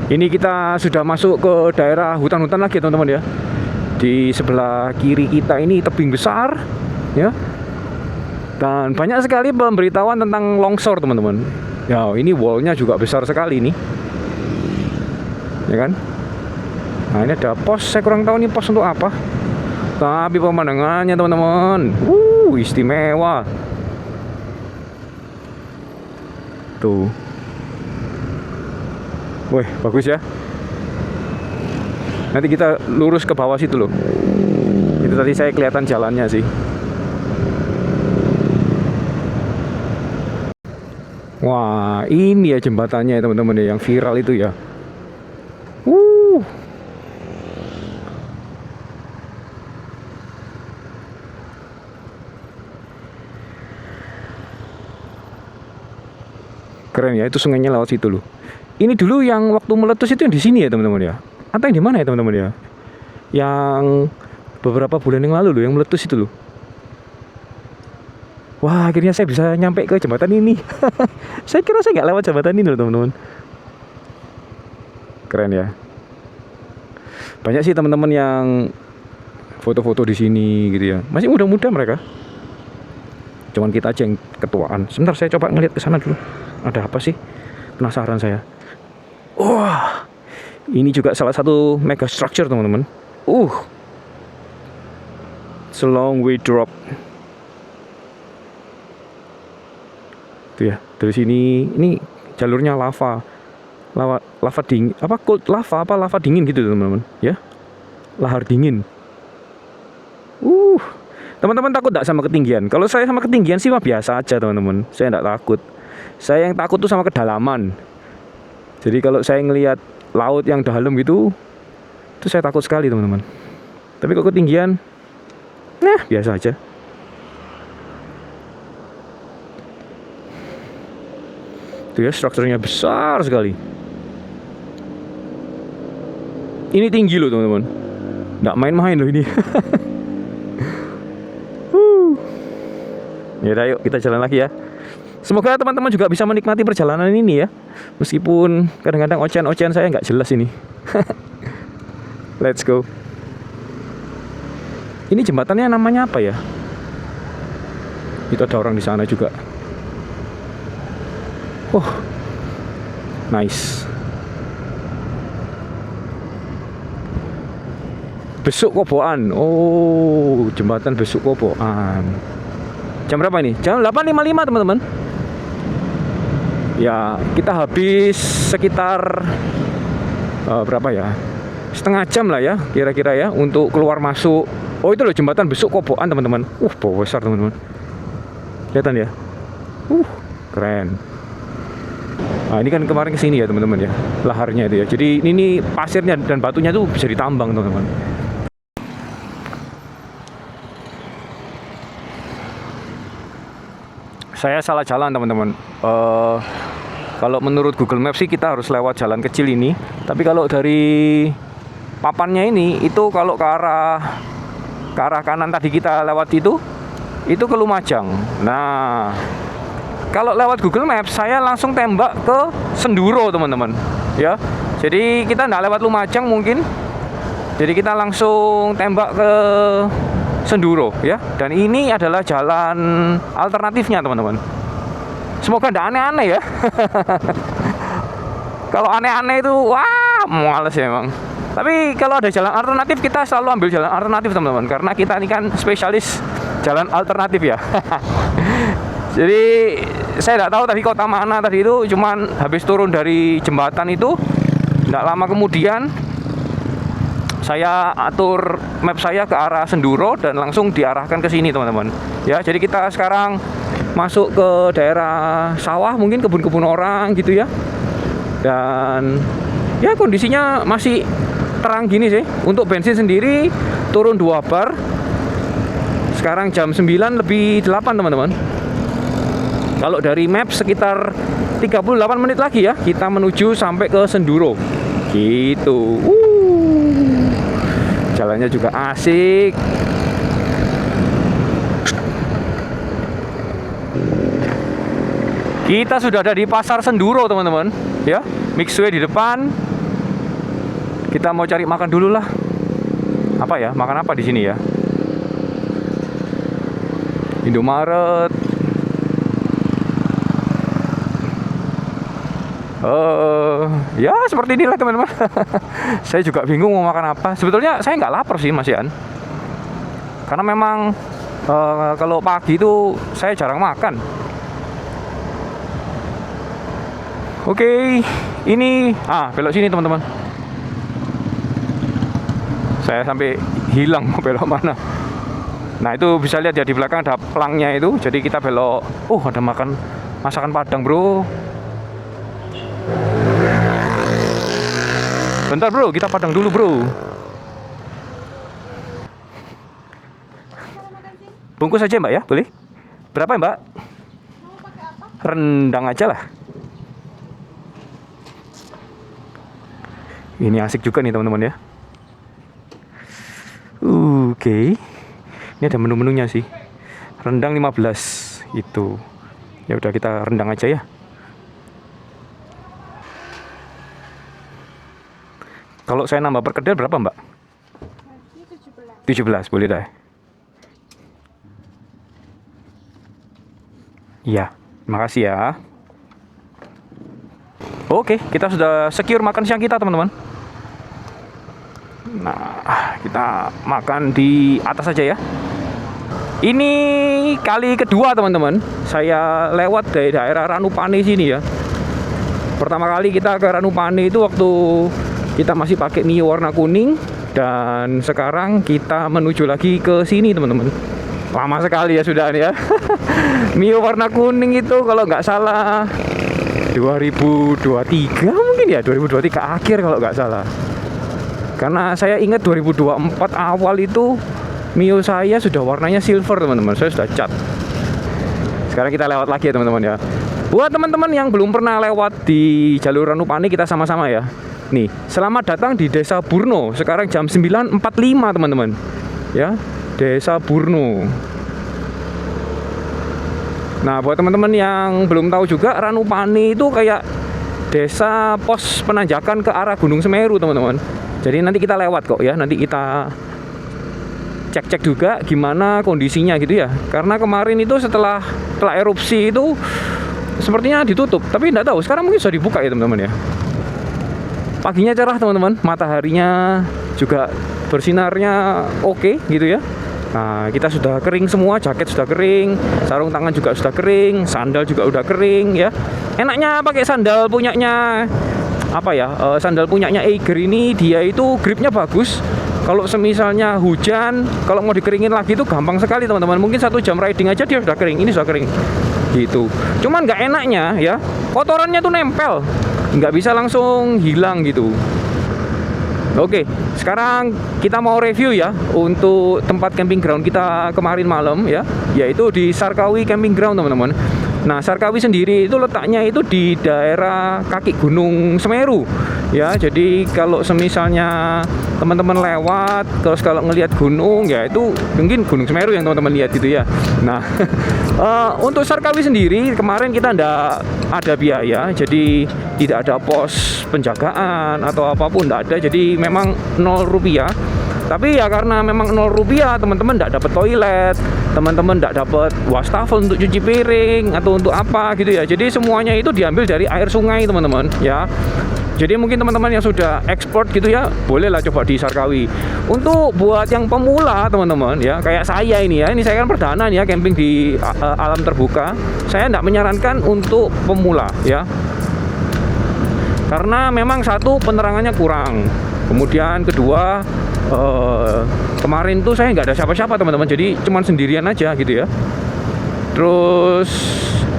Ini kita sudah masuk ke daerah hutan-hutan lagi teman-teman ya. Di sebelah kiri kita ini tebing besar ya. Dan banyak sekali pemberitahuan tentang longsor teman-teman. Ya ini wallnya juga besar sekali nih. Ya kan? Nah ini ada pos, saya kurang tahu ini pos untuk apa. Tapi pemandangannya teman-teman, istimewa. Tuh. Wih, bagus ya. Nanti kita lurus ke bawah situ loh. Itu tadi saya kelihatan jalannya sih. Wah, ini ya jembatannya ya teman-teman ya, yang viral itu ya. Keren ya, itu sungainya lewat situ loh. Ini dulu yang waktu meletus itu yang di sini ya teman-teman ya? Atau yang di mana ya teman-teman ya? Yang beberapa bulan yang lalu loh, yang meletus itu loh. Wah, akhirnya saya bisa nyampe ke jembatan ini. Saya kira saya nggak lewat jembatan ini loh teman-teman. Keren ya. Banyak sih teman-teman yang foto-foto di sini gitu ya. Masih muda-muda mereka. Cuman kita aja yang ketuaan. Sebentar saya coba ngeliat ke sana dulu. Ada apa sih? Penasaran saya. Wah, ini juga salah satu mega structure teman-teman. It's a long way drop. Tuh ya, dari sini ini jalurnya lava dingin, apa cold lava, apa lava dingin gitu teman-teman, ya, lahar dingin. Teman-teman takut nggak sama ketinggian? Kalau saya sama ketinggian sih mah biasa aja teman-teman, saya nggak takut. Saya yang takut tuh sama kedalaman. Jadi kalau saya ngelihat laut yang dalam gitu, itu saya takut sekali teman-teman. Tapi kalau ketinggian, nah biasa aja. Itu ya, strukturnya besar sekali. Ini tinggi loh teman-teman, nggak main-main loh ini. Ya udah, yuk kita jalan lagi ya. Semoga teman-teman juga bisa menikmati perjalanan ini ya. Meskipun kadang-kadang ocehan saya nggak jelas ini. Let's go. Ini jembatannya namanya apa ya? Itu ada orang di sana juga. Nice. Besuk Koboan. Oh, jembatan Besuk Koboan. Jam berapa ini? Jam 8.55 teman-teman. Ya, kita habis sekitar berapa ya? Setengah jam lah ya, kira-kira ya, untuk keluar masuk. Oh, itu loh jembatan Besuk Koboan teman-teman. Besar teman-teman. Kelihatan ya? Keren. Nah, ini kan kemarin kesini ya teman-teman ya, laharnya itu ya. Jadi ini pasirnya dan batunya tuh bisa ditambang teman-teman. Saya salah jalan teman-teman. Kalau menurut Google Maps sih kita harus lewat jalan kecil ini. Tapi kalau dari papannya ini, itu kalau ke arah kanan tadi kita lewat itu ke Lumajang. Nah, kalau lewat Google Maps saya langsung tembak ke Senduro teman-teman. Ya, jadi kita nggak lewat Lumajang mungkin. Jadi kita langsung tembak ke Senduro ya. Dan ini adalah jalan alternatifnya teman-teman. Semoga tidak aneh-aneh ya. Kalau aneh-aneh itu wah males ya emang. Tapi kalau ada jalan alternatif kita selalu ambil jalan alternatif teman-teman, karena kita ini kan spesialis jalan alternatif ya. Jadi saya tidak tahu tadi kota mana tadi itu, cuman habis turun dari jembatan itu tidak lama kemudian saya atur map saya ke arah Senduro dan langsung diarahkan ke sini teman-teman. Ya, jadi kita sekarang masuk ke daerah sawah, mungkin kebun-kebun orang gitu ya. Dan ya kondisinya masih terang gini sih. Untuk bensin sendiri turun 2 bar. Sekarang jam 9:08 teman-teman. Kalau dari map sekitar 38 menit lagi ya kita menuju sampai ke Senduro. Gitu. Jalannya juga asik. Kita sudah ada di pasar Senduro teman-teman, ya, Mixway di depan. Kita mau cari makan dulu lah. Apa ya? Makan apa di sini ya? Indomaret. Ya seperti inilah teman-teman. Saya juga bingung mau makan apa. Sebetulnya saya nggak lapar sih Mas Ian. Karena memang kalau pagi itu saya jarang makan. Oke, ini belok sini teman-teman. Saya sampai hilang mau belok mana. Nah itu bisa lihat ya di belakang ada pelangnya itu. Jadi kita belok. Ada masakan Padang bro. Bentar bro, kita Padang dulu bro. Bungkus aja mbak ya, boleh? Berapa ya mbak? Rendang aja lah. Ini asik juga nih teman-teman ya. Oke. Ini ada menu-menunya sih. Rendang 15 itu. Ya udah kita rendang aja ya. Kalau saya nambah perkedel berapa, Mbak? 17, boleh dah. Iya, makasih ya. Oke, kita sudah secure makan siang kita, teman-teman. Nah, kita makan di atas saja ya. Ini kali kedua, teman-teman. Saya lewat dari daerah Ranupane sini ya. Pertama kali kita ke Ranupane itu waktu kita masih pakai Mio warna kuning, dan sekarang kita menuju lagi ke sini, teman-teman. Lama sekali ya sudah ya. Mio warna kuning itu kalau nggak salah 2023 mungkin ya, 2023 akhir kalau nggak salah. Karena saya ingat 2024 awal itu Mio saya sudah warnanya silver, teman-teman. Saya sudah cat. Sekarang kita lewat lagi ya, teman-teman ya. Buat teman-teman yang belum pernah lewat di jalur Ranupane, kita sama-sama ya. Nih, selamat datang di Desa Burno. Sekarang jam 9.45, teman-teman. Ya, Desa Burno. Nah, buat teman-teman yang belum tahu juga, Ranupane itu kayak desa pos penanjakan ke arah Gunung Semeru, teman-teman. Jadi nanti kita lewat kok ya. Nanti kita cek-cek juga gimana kondisinya gitu ya. Karena kemarin itu setelah erupsi itu sepertinya ditutup, tapi tidak tahu sekarang mungkin sudah dibuka ya, teman-teman ya. Paginya cerah, teman-teman, mataharinya juga bersinarnya oke gitu ya. Nah, kita sudah kering semua, jaket sudah kering, sarung tangan juga sudah kering, sandal juga udah kering ya. Enaknya pakai sandal punyanya apa ya? Sandal punyanya Eiger ini, dia itu gripnya bagus. Kalau semisalnya hujan, kalau mau dikeringin lagi itu gampang sekali, teman-teman. Mungkin 1 jam riding aja dia sudah kering. Ini sudah kering gitu. Cuman nggak enaknya ya, kotorannya tuh nempel, nggak bisa langsung hilang gitu. Oke, sekarang kita mau review ya untuk tempat camping ground kita kemarin malam ya, yaitu di Sarkawi Camping Ground, teman-teman. Nah, Sarkawi sendiri itu letaknya itu di daerah kaki Gunung Semeru ya. Jadi kalau semisalnya teman-teman lewat terus kalau ngelihat gunung ya, itu mungkin Gunung Semeru yang teman-teman lihat gitu ya. Nah, untuk Sarkawi sendiri kemarin kita ndak ada biaya, jadi tidak ada pos penjagaan atau apapun, ndak ada. Jadi memang 0 rupiah. Tapi ya karena memang 0 rupiah, teman-teman nggak dapat toilet, teman-teman nggak dapat wastafel untuk cuci piring atau untuk apa gitu ya. Jadi semuanya itu diambil dari air sungai, teman-teman ya. Jadi mungkin teman-teman yang sudah ekspor gitu ya, bolehlah coba di Sarkawi. Untuk buat yang pemula, teman-teman ya, kayak saya ini ya, ini saya kan perdana nih ya camping di alam terbuka. Saya nggak menyarankan untuk pemula ya. Karena memang satu, penerangannya kurang. Kemudian kedua, kemarin tuh saya nggak ada siapa-siapa, teman-teman, jadi cuman sendirian aja gitu ya. Terus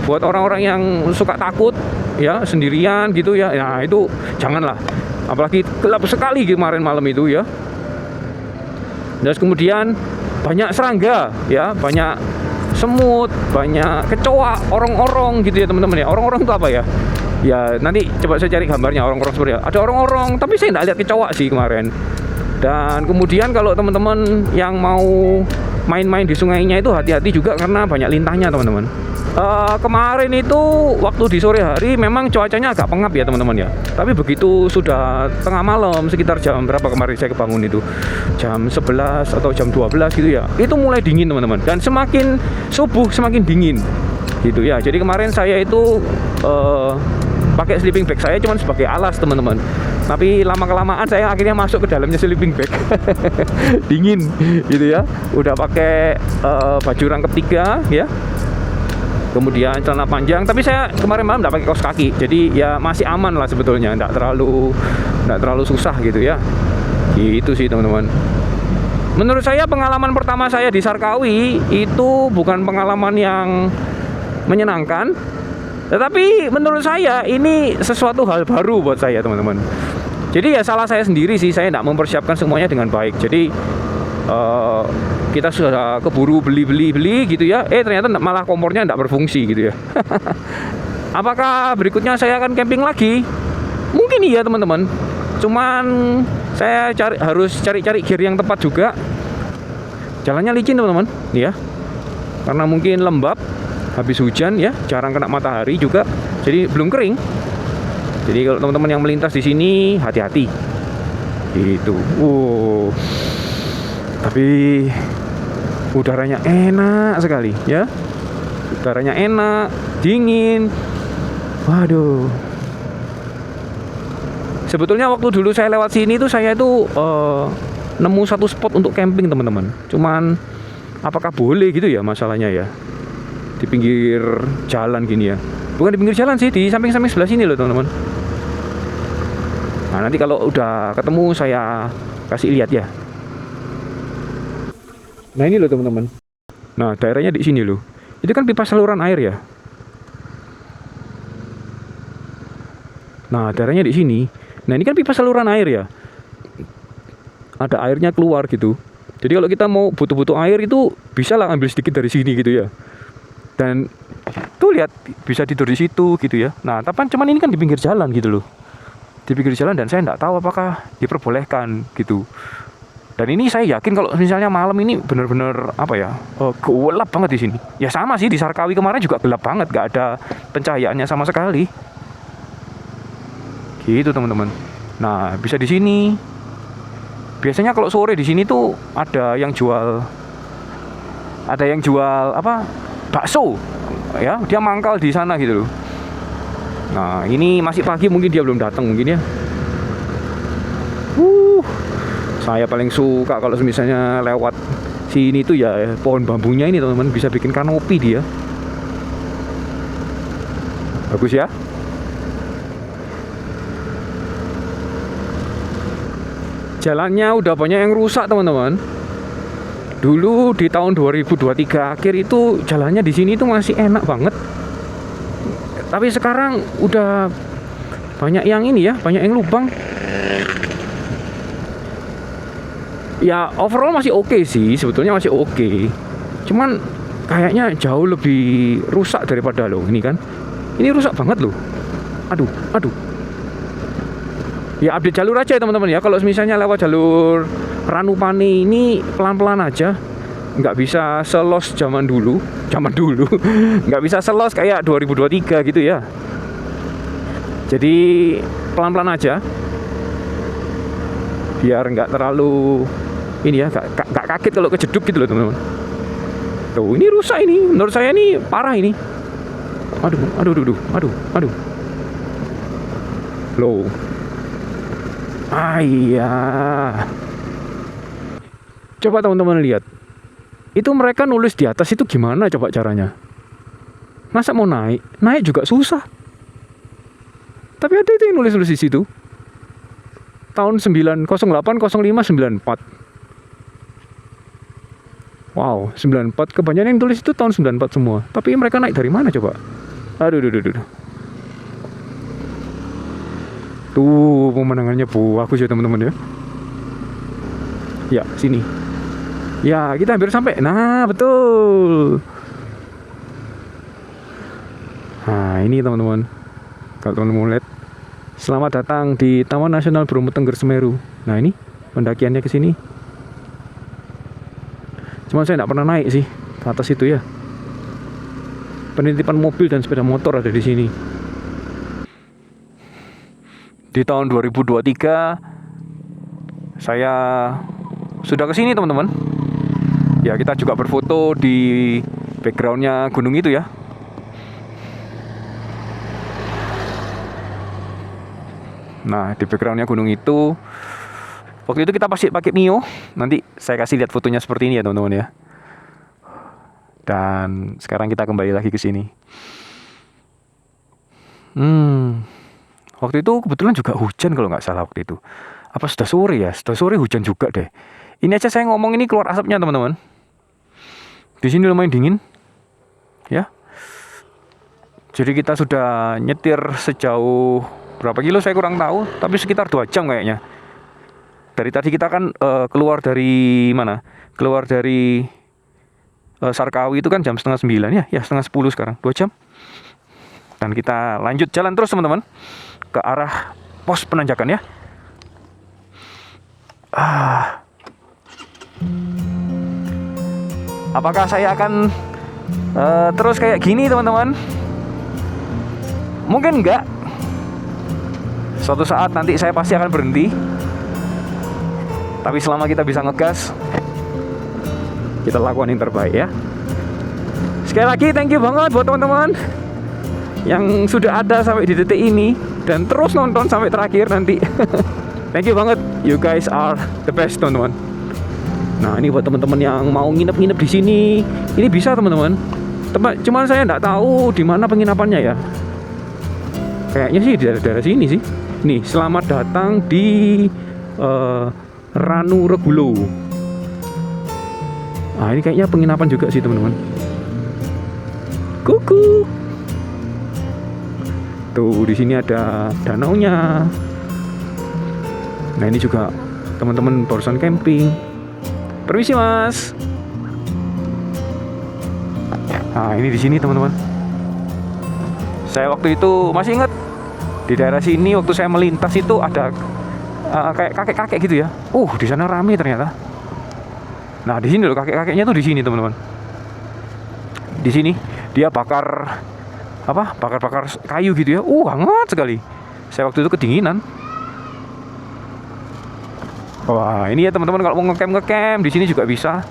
buat orang-orang yang suka takut ya sendirian gitu ya, nah itu janganlah, apalagi gelap sekali kemarin malam itu ya. Dan kemudian banyak serangga ya, banyak semut, banyak kecoa, orong-orong gitu ya, teman-teman ya. Orong-orong itu apa ya? Ya nanti coba saya cari gambarnya orong-orong seperti apa. Ada orong-orong, tapi saya nggak lihat kecoa sih kemarin. Dan kemudian kalau teman-teman yang mau main-main di sungainya itu hati-hati juga karena banyak lintahnya, teman-teman. Kemarin itu waktu di sore hari memang cuacanya agak pengap ya, teman-teman ya. Tapi begitu sudah tengah malam, sekitar jam berapa kemarin saya kebangun itu, jam 11 atau jam 12 gitu ya, itu mulai dingin, teman-teman. Dan semakin subuh semakin dingin gitu ya. Jadi kemarin saya itu pakai sleeping bag saya cuma sebagai alas, teman-teman. Tapi lama-kelamaan saya akhirnya masuk ke dalamnya sleeping bag. Dingin gitu ya. Udah pakai baju rangkep 3 ya. Kemudian celana panjang, tapi saya kemarin malam nggak pakai kaos kaki. Jadi ya masih aman lah sebetulnya, nggak terlalu susah gitu ya. Gitu sih, teman-teman. Menurut saya pengalaman pertama saya di Sarkawi itu bukan pengalaman yang menyenangkan, tetapi menurut saya ini sesuatu hal baru buat saya, teman-teman. Jadi ya salah saya sendiri sih, saya tidak mempersiapkan semuanya dengan baik. Jadi kita sudah keburu beli gitu ya, ternyata malah kompornya tidak berfungsi gitu ya. Apakah berikutnya saya akan camping lagi? Mungkin iya, teman-teman. Cuman saya harus cari-cari gear yang tepat juga. Jalannya licin teman-teman, ya. Karena mungkin lembab, habis hujan ya, jarang kena matahari juga, jadi belum kering. Jadi kalau teman-teman yang melintas di sini hati-hati. Gitu. Tapi udaranya enak sekali ya. Udaranya enak, dingin. Waduh. Sebetulnya waktu dulu saya lewat sini tuh saya itu nemu satu spot untuk camping teman-teman. Cuman apakah boleh gitu ya masalahnya ya? Di pinggir jalan gini ya. Bukan di pinggir jalan sih, di samping-samping sebelah sini loh teman-teman. Nah nanti kalau udah ketemu saya kasih lihat ya. Nah ini loh teman-teman. Nah daerahnya di sini loh. Itu kan pipa saluran air ya. Nah daerahnya di sini. Nah ini kan pipa saluran air ya. Ada airnya keluar gitu. Jadi kalau kita mau butuh-butuh air itu bisa lah ambil sedikit dari sini gitu ya. Dan tuh lihat bisa tidur di situ gitu ya. Nah tapi cuman ini kan di pinggir jalan gitu loh. Di pinggir jalan dan saya nggak tahu apakah diperbolehkan gitu. Dan ini saya yakin kalau misalnya malam ini benar-benar apa ya, gelap banget di sini. Ya sama sih di Sarkawi kemarin juga gelap banget, nggak ada pencahayaannya sama sekali. Gitu teman-teman. Nah bisa di sini. Biasanya kalau sore di sini tuh ada yang jual apa, bakso, ya dia mangkal di sana gitu loh. Nah ini masih pagi mungkin dia belum datang mungkin ya. Saya paling suka kalau misalnya lewat sini tuh ya pohon bambunya ini teman-teman, bisa bikin kanopi dia. Bagus ya. Jalannya udah banyak yang rusak teman-teman. Dulu di tahun 2023 akhir itu jalannya di sini tuh masih enak banget. Tapi sekarang udah banyak yang ini ya, banyak yang lubang. Ya overall masih oke sih, sebetulnya masih oke. Cuman kayaknya jauh lebih rusak daripada loh ini kan. Ini rusak banget loh. Aduh. Ya update jalur aja ya teman-teman ya. Kalau misalnya lewat jalur Ranupane ini pelan-pelan aja, nggak bisa selos zaman dulu, nggak bisa selos kayak 2023 gitu ya. Jadi pelan-pelan aja, biar nggak terlalu ini ya, nggak kaget kalau kejeduk gitu loh teman-teman. Tuh ini rusak ini, menurut saya ini parah ini. Aduh. Loh. Iya. Coba teman-teman lihat. Itu mereka nulis di atas itu gimana coba caranya? Masa mau naik juga susah. Tapi ada itu yang nulis di situ. Tahun 908 05 94. Wow, 94 kebanyakan yang tulis itu tahun 94 semua. Tapi mereka naik dari mana coba? Aduh. Tuh pemandangannya bagus ya teman-teman ya. Ya sini. Ya kita hampir sampai. Nah betul. Nah ini teman-teman. Kalau teman-teman lihat, selamat datang di Taman Nasional Bromo Tengger Semeru. Nah ini pendakiannya ke sini. Cuman saya nggak pernah naik sih ke atas itu ya. Penitipan mobil dan sepeda motor ada di sini. Di tahun 2023 saya sudah kesini teman-teman. Ya kita juga berfoto di backgroundnya gunung itu ya. Nah di backgroundnya gunung itu, waktu itu kita pasti pakai Mio. Nanti saya kasih lihat fotonya seperti ini ya teman-teman ya. Dan sekarang kita kembali lagi ke sini. Waktu itu kebetulan juga hujan kalau nggak salah waktu itu. Apa sudah sore ya? Sudah sore hujan juga deh. Ini aja saya ngomong ini keluar asapnya teman-teman. Di sini lumayan dingin, ya. Jadi kita sudah nyetir sejauh berapa kilo saya kurang tahu, tapi sekitar 2 jam kayaknya. Dari tadi kita kan keluar dari mana? Keluar dari Sarkawi itu kan jam 8:30 ya? Ya 8:30 sekarang, 2 jam. Dan kita lanjut jalan terus teman-teman ke arah pos penanjakan ya. Apakah saya akan terus kayak gini teman-teman? Mungkin enggak. Suatu saat nanti saya pasti akan berhenti. Tapi selama kita bisa ngegas, kita lakukan yang terbaik ya. Sekali lagi thank you banget buat teman-teman yang sudah ada sampai di detik ini dan terus nonton sampai terakhir nanti. Thank you banget, you guys are the best teman-teman. Nah ini buat teman-teman yang mau nginep-nginep di sini, ini bisa teman-teman. Cuman saya nggak tahu di mana penginapannya ya. Kayaknya sih di daerah-daerah sini sih. Nih, selamat datang di Ranu Regulo. Nah ini kayaknya penginapan juga sih teman-teman. Kuku. Tuh di sini ada danaunya. Nah ini juga teman-teman barusan camping. Permisi mas. Nah ini di sini teman-teman. Saya waktu itu masih ingat di daerah sini waktu saya melintas itu ada kayak kakek-kakek gitu ya. Di sana rame ternyata. Nah di sini loh kakek-kakeknya tuh di sini teman-teman. Di sini dia bakar bakar kayu gitu ya. Hangat sekali. Saya waktu itu kedinginan. Wah ini ya teman-teman kalau mau ngecamp di sini juga bisa.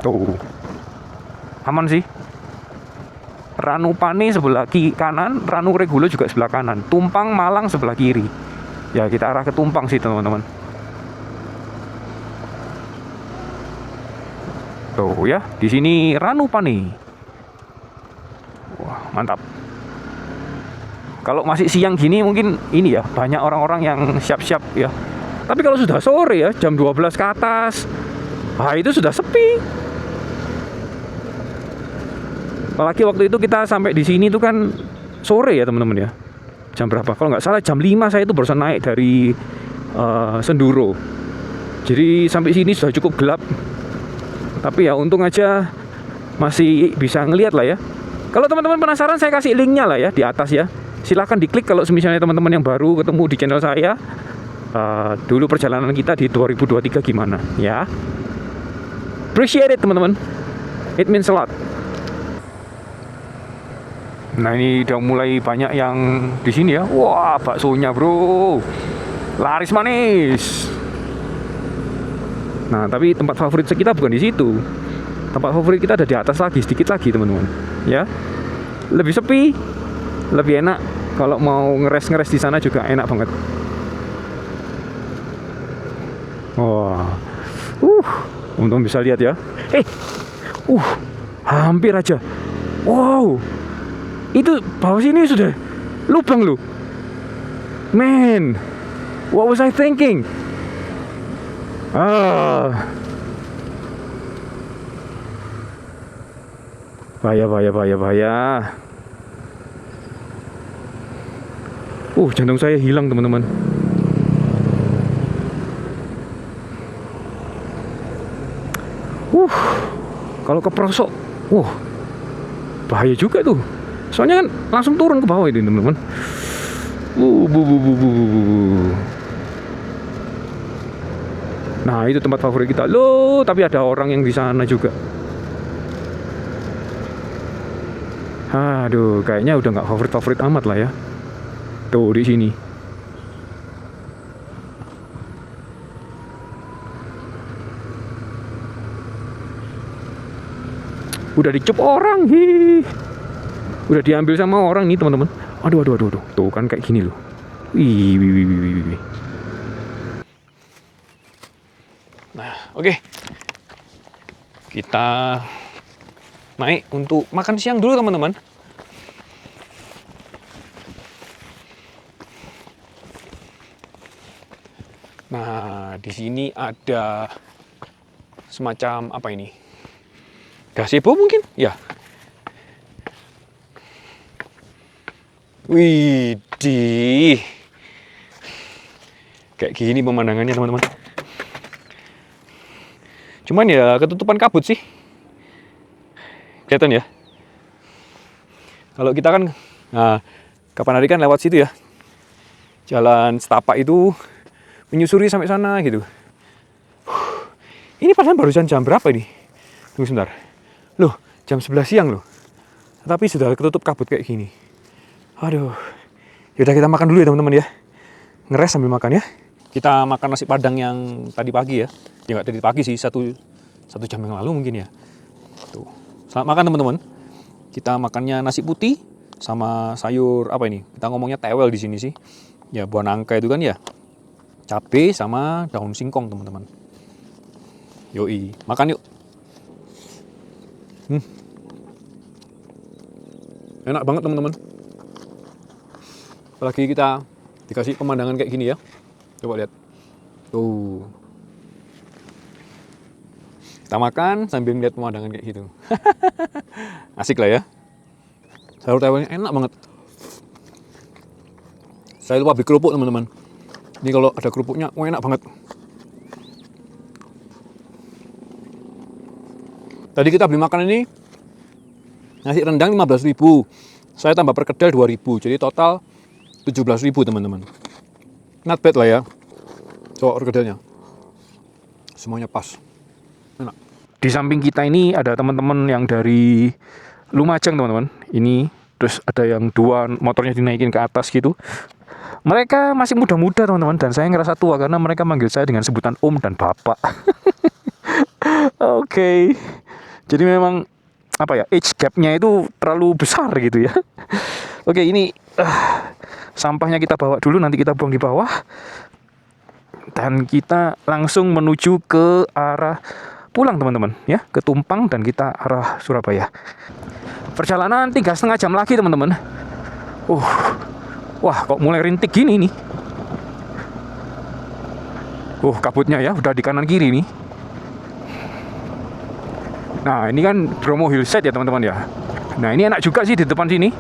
Tuh aman sih. Ranu Pane sebelah kanan, Ranu Regulo juga sebelah kanan, Tumpang Malang sebelah kiri. Ya kita arah ke Tumpang sih teman-teman. Tuh ya, di sini Ranu Pane. Wah mantap. Kalau masih siang gini mungkin ini ya banyak orang-orang yang siap-siap ya. Tapi kalau sudah sore ya jam 12 ke atas, itu sudah sepi. Apalagi waktu itu kita sampai di sini itu kan sore ya teman-teman ya. Jam berapa? Kalau nggak salah jam 5 saya itu barusan naik dari Senduro. Jadi sampai sini sudah cukup gelap. Tapi ya untung aja masih bisa ngelihat lah ya. Kalau teman-teman penasaran saya kasih linknya lah ya di atas ya. Silahkan diklik kalau misalnya teman-teman yang baru ketemu di channel saya. Dulu perjalanan kita di 2023 gimana ya. Appreciate it teman-teman. It means a lot. Nah ini udah mulai banyak yang di sini ya. Wah baksonya bro, laris manis. Nah tapi tempat favorit kita bukan di situ. Tempat favorit kita ada di atas lagi, sedikit lagi teman-teman. Ya, lebih sepi, lebih enak. Kalau mau ngeres di sana juga enak banget. Wah, untung bisa lihat ya. Hampir aja. Wow. Itu bawah sini sudah lubang loh. Man, what was I thinking? Bahaya. Jantung saya hilang teman-teman. Kalau keprosok, bahaya juga tuh. Soalnya kan langsung turun ke bawah itu teman-teman. Nah itu tempat favorit kita loh. Tapi ada orang yang di sana juga. Aduh, kayaknya udah nggak favorit amat lah ya. Tuh di sini. Udah dicup orang, udah diambil sama orang nih teman-teman. Aduh. Tuh kan kayak gini loh. Wih. Nah, oke. Kita naik untuk makan siang dulu teman-teman. Nah, di sini ada semacam apa ini? Gazebo mungkin? Ya. Widih. Kayak gini pemandangannya teman-teman. Cuman ya ketutupan kabut sih. Kelihatan ya. Kalau kita kan, kapan hari kan lewat situ ya. jalan setapak itu menyusuri sampai sana gitu. Ini padahal barusan jam berapa ini? Tunggu sebentar. Loh, jam 11 siang loh. Tapi sudah ketutup kabut kayak gini. Aduh. Yaudah kita makan dulu ya teman-teman ya. Ngeres sambil makan ya. Kita makan nasi padang yang tadi pagi ya. Ya nggak tadi pagi sih, satu jam yang lalu mungkin ya. Tuh. Selamat makan teman-teman. Kita makannya nasi putih sama sayur apa ini? Kita ngomongnya tewel di sini sih. Ya buah nangka itu kan ya. Cabai sama daun singkong teman-teman. Yoi, makan yuk. Enak banget teman-teman. Apalagi kita dikasih pemandangan kayak gini ya. Coba lihat. Tuh. Kita makan sambil melihat pemandangan kayak gitu. Asik lah ya. Sayur tewelnya enak banget. Saya lupa beli kerupuk teman-teman. Ini kalau ada kerupuknya, enak banget. Tadi kita beli makan ini nasi rendang 15.000. Saya tambah perkedel 2.000. Jadi total 17.000 teman-teman. Not bad lah ya. Coba perkedelnya. Semuanya pas. Enak. Di samping kita ini ada teman-teman yang dari Lumajang teman-teman. Ini terus ada yang dua motornya dinaikin ke atas gitu. Mereka masih muda-muda teman-teman. Dan saya ngerasa tua karena mereka manggil saya dengan sebutan Om dan Bapak. Oke. Jadi memang apa ya, age gap-nya itu terlalu besar gitu ya. Oke, ini sampahnya kita bawa dulu, nanti kita buang di bawah. Dan kita langsung menuju ke arah pulang teman-teman ya, ke Tumpang dan kita arah Surabaya. Perjalanan 3,5 jam lagi teman-teman. Wah, kok mulai rintik gini nih. Kabutnya ya udah di kanan kiri nih. Nah, ini kan Bromo Hillside ya teman-teman ya. Nah, ini enak juga sih di depan sini.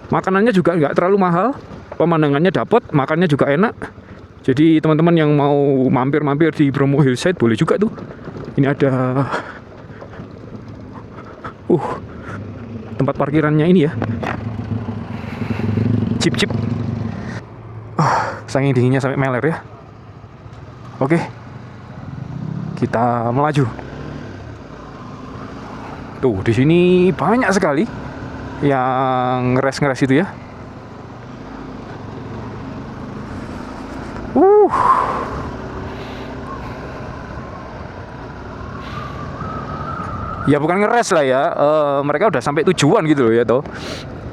Makanannya juga nggak terlalu mahal. Pemandangannya dapat, makannya juga enak. Jadi teman-teman yang mau mampir-mampir di Bromo Hillside boleh juga tuh. Ini ada tempat parkirannya ini ya. Jeep. Saking dinginnya sampai meler ya. Oke. Kita melaju. Tuh, di sini banyak sekali yang ngeres-ngeres itu ya. Ya bukan ngeres lah ya. Mereka udah sampai tujuan gitu loh ya toh.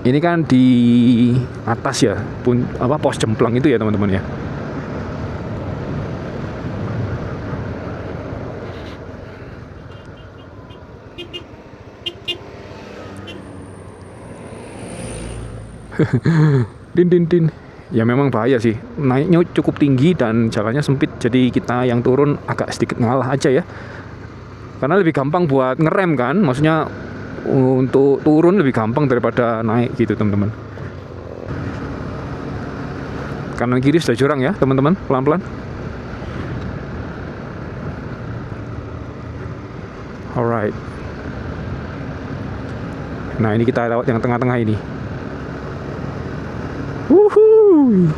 Ini kan di atas ya, pos Jemplang itu ya teman-teman ya. Din. Ya memang bahaya sih. Naiknya cukup tinggi dan jalannya sempit. Jadi kita yang turun agak sedikit ngalah aja ya. Karena lebih gampang buat ngerem kan. Maksudnya untuk turun lebih gampang daripada naik gitu teman-teman. Kanan kiri sudah jurang ya teman-teman. Pelan-pelan. Alright. Nah, ini kita lewat yang tengah-tengah ini. Wuhuu.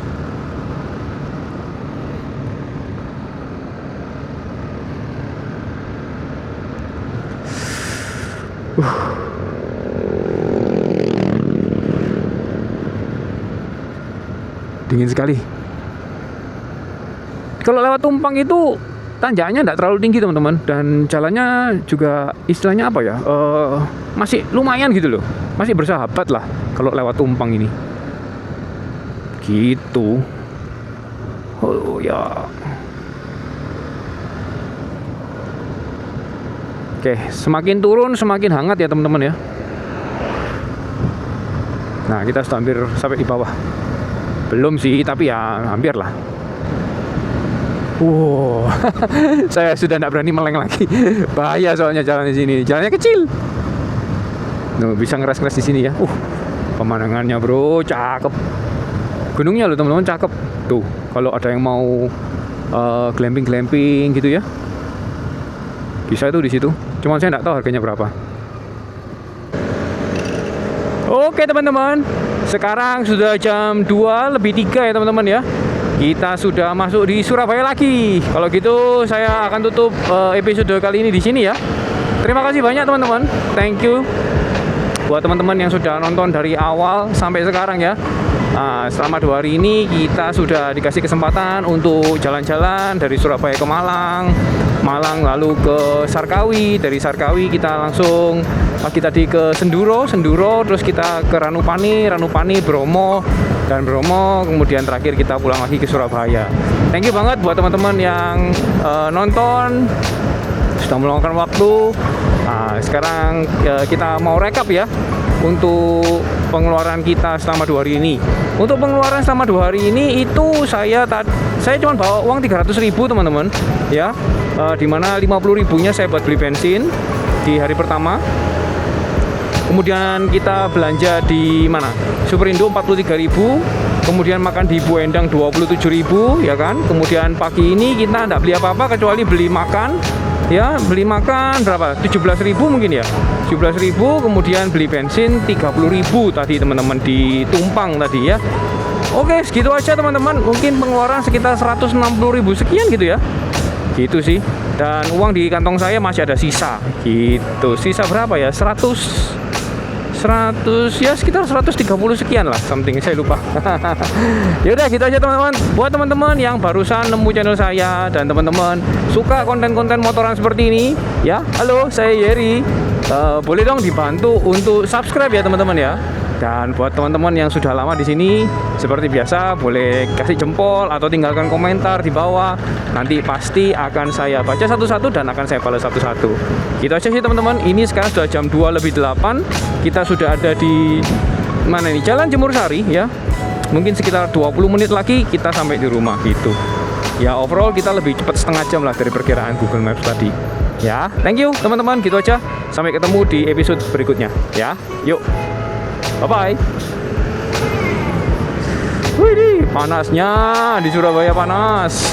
Dingin sekali. Kalau lewat Tumpang itu tanjakannya tidak terlalu tinggi teman-teman, dan jalannya juga istilahnya apa ya, masih lumayan gitu loh, masih bersahabat lah kalau lewat Tumpang ini. Gitu. Oh ya. Oke, semakin turun semakin hangat ya teman-teman ya. Nah, kita sudah hampir sampai di bawah. Belum sih, tapi ya hampir lah. Wow, saya sudah tidak berani meleng lagi. Bahaya soalnya jalan di sini. Jalannya kecil. Nuh, bisa ngeres-ngeres di sini ya. Pemandangannya bro, cakep. Gunungnya loh teman-teman, cakep. Tuh, kalau ada yang mau glamping gitu ya, bisa itu di situ. Cuman saya nggak tahu harganya berapa. Oke teman-teman, Sekarang sudah jam 2 lebih 3 ya teman-teman ya. Kita sudah masuk di Surabaya lagi. Kalau gitu saya akan tutup episode kali ini di sini ya. Terima kasih banyak teman-teman. Thank you buat teman-teman yang sudah nonton dari awal sampai sekarang ya. Selama 2 hari ini kita sudah dikasih kesempatan untuk jalan-jalan dari Surabaya ke Malang, Malang lalu ke Sarkawi, dari Sarkawi kita langsung pagi tadi ke Senduro, terus kita ke Ranupani, Bromo, dan Bromo, kemudian terakhir kita pulang lagi ke Surabaya. Thank you banget buat teman-teman yang nonton, sudah meluangkan waktu. Sekarang kita mau rekap ya untuk pengeluaran kita selama 2 hari ini. Untuk pengeluaran selama 2 hari ini itu saya cuma bawa uang 300.000 teman-teman ya, dimana 50.000-nya saya buat beli bensin di hari pertama. Kemudian kita belanja di mana? Superindo 43.000, kemudian makan di Bu Endang 27.000 ya kan. Kemudian pagi ini kita tidak beli apa-apa kecuali beli makan ya, beli makan berapa? 17.000 mungkin ya. 17.000, kemudian beli bensin 30.000 tadi teman-teman di Tumpang tadi ya. Oke, segitu aja teman-teman. Mungkin pengeluaran sekitar 160.000 sekian gitu ya. Gitu sih. Dan uang di kantong saya masih ada sisa. Gitu. Sisa berapa ya? 100 ya sekitar 130 sekian lah, something saya lupa. Ya udah gitu aja teman-teman. Buat teman-teman yang barusan nemu channel saya dan teman-teman suka konten-konten motoran seperti ini ya, halo saya Yeri, boleh dong dibantu untuk subscribe ya teman-teman ya. Dan buat teman-teman yang sudah lama di sini, seperti biasa boleh kasih jempol atau tinggalkan komentar di bawah. Nanti pasti akan saya baca satu-satu dan akan saya balas satu-satu. Gitu aja sih teman-teman. Ini sekarang sudah jam 2 lebih 8. Kita sudah ada di mana nih? Jalan Jemur Sari ya. Mungkin sekitar 20 menit lagi kita sampai di rumah gitu. Ya overall kita lebih cepat setengah jam lah dari perkiraan Google Maps tadi. Ya, thank you teman-teman. Gitu aja. Sampai ketemu di episode berikutnya ya. Yuk. Bye-bye. Wih, panasnya di Surabaya panas.